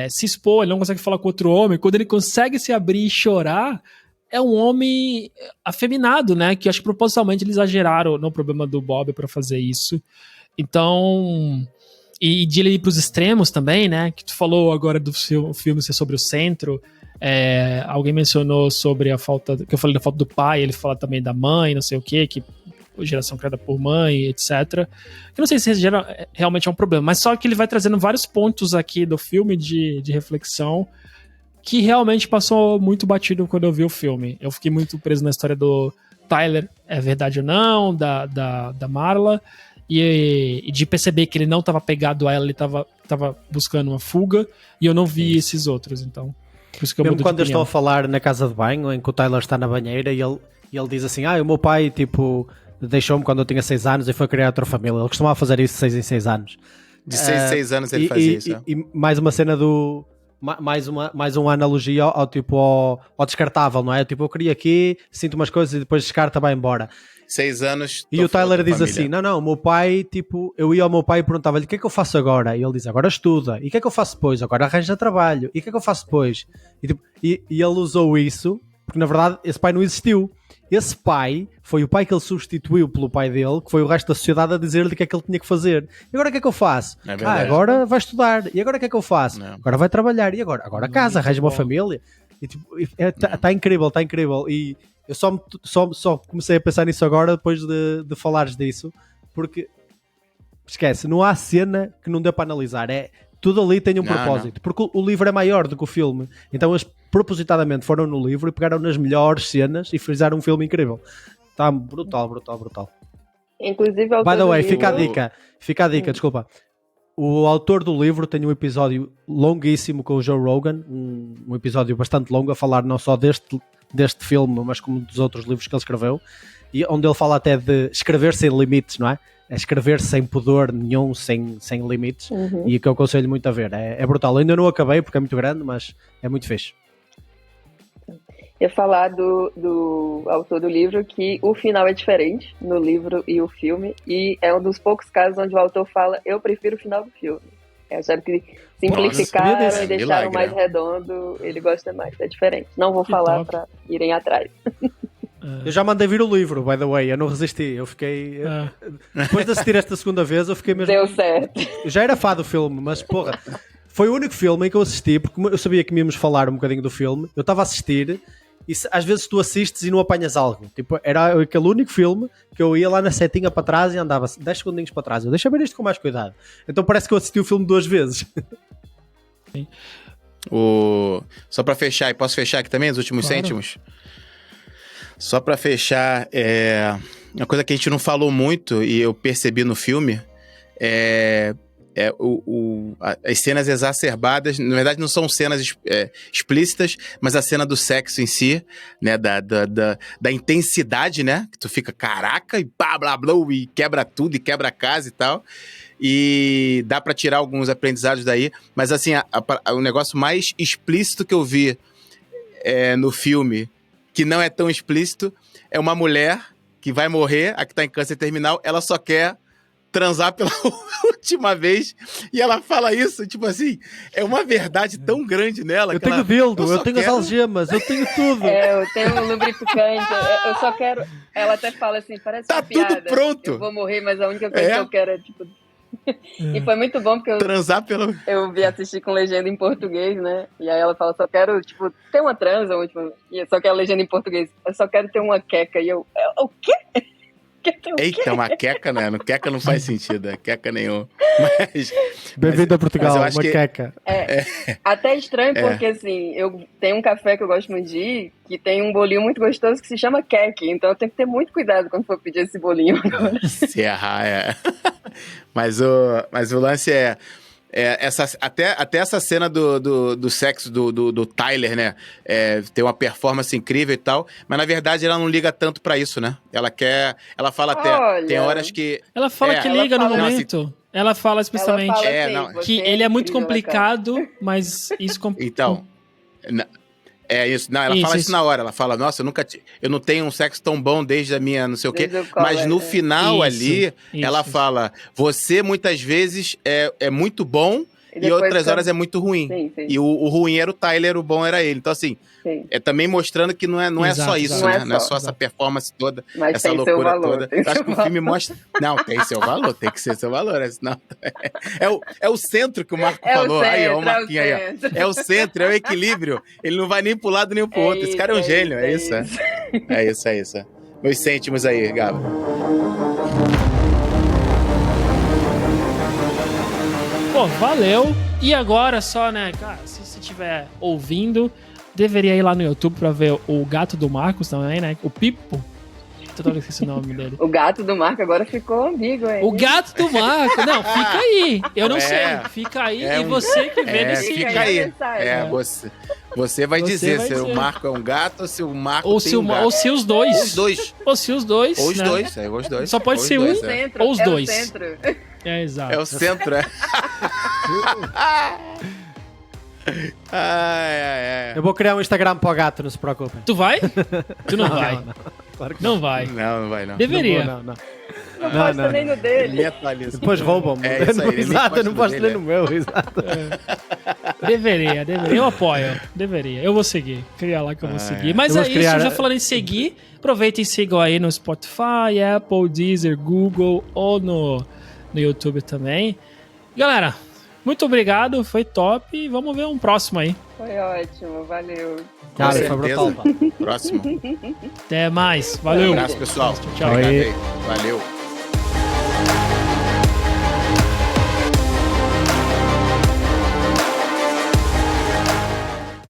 se expor, ele não consegue falar com outro homem, quando ele consegue se abrir e chorar, é um homem afeminado, né, que acho que propositalmente eles exageraram no problema do Bob pra fazer isso. Então, e de ele ir pros extremos também, né, que tu falou agora do filme ser sobre o centro. Alguém mencionou sobre a falta, que eu falei da falta do pai, ele fala também da mãe, não sei o que geração criada por mãe, etc. Eu não sei se realmente é um problema, mas só que ele vai trazendo vários pontos aqui do filme de reflexão que realmente passou muito batido quando eu vi o filme. Eu fiquei muito preso na história do Tyler, é verdade ou não, da Marla, e de perceber que ele não estava pegado a ela, ele estava buscando uma fuga, e eu não vi esses outros, então... Por isso que eu mesmo quando eu estou a falar na casa de banho, em que o Tyler está na banheira e ele diz assim, o meu pai, tipo, deixou-me quando eu tinha 6 anos e foi criar outra família. Ele costumava fazer isso de 6 em 6 anos. De 6 em 6 anos ele fazia isso. E mais uma cena do... Mais uma analogia ao descartável, não é? Tipo, eu queria aqui, sinto umas coisas e depois descarta, vai embora. 6 anos. E o Tyler diz assim, não, o meu pai, tipo, eu ia ao meu pai e perguntava-lhe, o que é que eu faço agora? E ele diz, agora estuda. E o que é que eu faço depois? Agora arranja trabalho. E o que é que eu faço depois? E ele usou isso, porque na verdade esse pai não existiu. Esse pai foi o pai que ele substituiu pelo pai dele, que foi o resto da sociedade a dizer-lhe o que é que ele tinha que fazer. E agora o que é que eu faço? Agora vai estudar. E agora o que é que eu faço? Não. Agora vai trabalhar. E agora casa, arranja uma família. Está incrível, está incrível. E eu só comecei a pensar nisso agora depois de falares disso, porque esquece, não há cena que não dê para analisar. Tudo ali tem um propósito, porque o livro é maior do que o filme. Então eles propositadamente foram no livro e pegaram nas melhores cenas e fizeram um filme incrível. Está brutal. Inclusive, by the way, fica a dica, desculpa. O autor do livro tem um episódio longuíssimo com o Joe Rogan, um episódio bastante longo a falar não só deste filme, mas como dos outros livros que ele escreveu, e onde ele fala até de escrever sem limites, não é? Escrever sem pudor nenhum, sem limites, e o que eu aconselho muito a ver. É brutal. Eu ainda não acabei porque é muito grande, mas é muito fixe. Eu ia falar do autor do livro que o final é diferente no livro e o filme, e é um dos poucos casos onde o autor fala, eu prefiro o final do filme. Acharam que simplificaram e deixaram mais redondo, ele gosta mais, é diferente. Não vou falar para irem atrás. Eu já mandei vir o livro, by the way, eu não resisti, eu fiquei... Depois de assistir esta segunda vez, eu fiquei mesmo... Deu certo. Eu já era fã do filme, mas porra, foi o único filme em que eu assisti, porque eu sabia que íamos falar um bocadinho do filme, eu estava a assistir às vezes tu assistes e não apanhas algo. Tipo, era aquele único filme que eu ia lá na setinha para trás e andava 10 segundinhos para trás. Deixa eu ver isto com mais cuidado. Então parece que eu assisti o filme 2 vezes. Só pra fechar, e posso fechar aqui também, os últimos cêntimos? Só pra fechar, uma coisa que a gente não falou muito e eu percebi no filme as cenas exacerbadas, na verdade não são cenas explícitas, mas a cena do sexo em si, né, da intensidade, né, que tu fica caraca e blá blá blá e quebra tudo e quebra a casa e tal, e dá pra tirar alguns aprendizados daí, mas assim, o negócio mais explícito que eu vi no filme, que não é tão explícito, é uma mulher que vai morrer, a que tá em câncer terminal, ela só quer transar pela última vez, e ela fala isso, tipo assim, é uma verdade tão grande nela. Eu tenho dildo, eu tenho as algemas, eu tenho tudo. Eu tenho um lubrificante, eu só quero... Ela até fala assim, parece tá uma piada. Tudo pronto. Eu vou morrer, mas a única coisa que eu quero é, tipo... E foi muito bom, porque eu vi assistir com legenda em português, né? E aí ela fala, só quero, tipo, ter uma transa, só que a legenda em português, eu só quero ter uma queca. E eu, o quê? Eita, uma queca, né? Queca não faz sentido, queca nenhum. Bem-vindo a Portugal, uma queca. Até estranho, porque assim, eu tenho um café que eu gosto muito de ir, que tem um bolinho muito gostoso que se chama queque, então eu tenho que ter muito cuidado quando for pedir esse bolinho agora. Se errar, Mas o lance até essa cena do sexo do Tyler, né? Tem uma performance incrível e tal, mas na verdade ela não liga tanto pra isso, né? Ela fala até, tem horas que... Ela fala que liga no momento. Assim, ela fala especialmente que ele é muito complicado, mas isso... Então... É isso. Não, ela fala isso na hora. Ela fala, nossa, eu não tenho um sexo tão bom desde a minha não sei o quê. Mas no final ela fala, você muitas vezes é muito bom e outras horas é muito ruim. Sim. E o ruim era o Tyler, o bom era ele. Então, assim, também mostrando que não é só isso, né? Não é só essa performance toda, mas essa loucura toda. Eu acho que o filme mostra... Não, tem seu valor, tem que ser seu valor. Senão... É o centro que o Marco falou. Aí, ó, o Marquinho aí, ó. É o centro, é o equilíbrio. Ele não vai nem pro lado nem pro outro. Esse cara é um gênio, é isso. É isso. Meus cêntimos aí, Gabo. Pô, valeu. E agora só, né, cara, se você estiver ouvindo, deveria ir lá no YouTube pra ver o gato do Marcos também, né? O Pipo. Toda hora que esqueci o nome dele. O gato do Marco agora ficou amigo, hein? O gato do Marco. Não, fica aí. Eu não sei. Fica aí e você que vê nesse... Fica aí. Você vai dizer se o Marco é um gato ou se o Marco ou se um gato. Ou se os dois. Os dois. Ou se os dois. Ou os né? dois. Os dois. Só pode ser um ou os dois. É o centro. Exato. É o centro, Eu vou criar um Instagram para o gato, não se preocupem. Tu vai? Tu não vai. Não, claro que não vai. Não vai, não. Deveria. Não. Não posta nem no dele. Depois roubam-me. Isso aí, exato, eu não posto nem no meu, exato. Deveria. Eu apoio. Deveria. Eu vou seguir. Cria lá que eu vou seguir. Mas é isso, já falando em seguir, aproveitem e sigam aí no Spotify, Apple, Deezer, Google ou no YouTube também. Galera, muito obrigado, foi top e vamos ver um próximo aí. Foi ótimo, valeu. Cara, foi brutal. Próximo. Até mais, valeu. Um abraço, pessoal. Tchau. Valeu.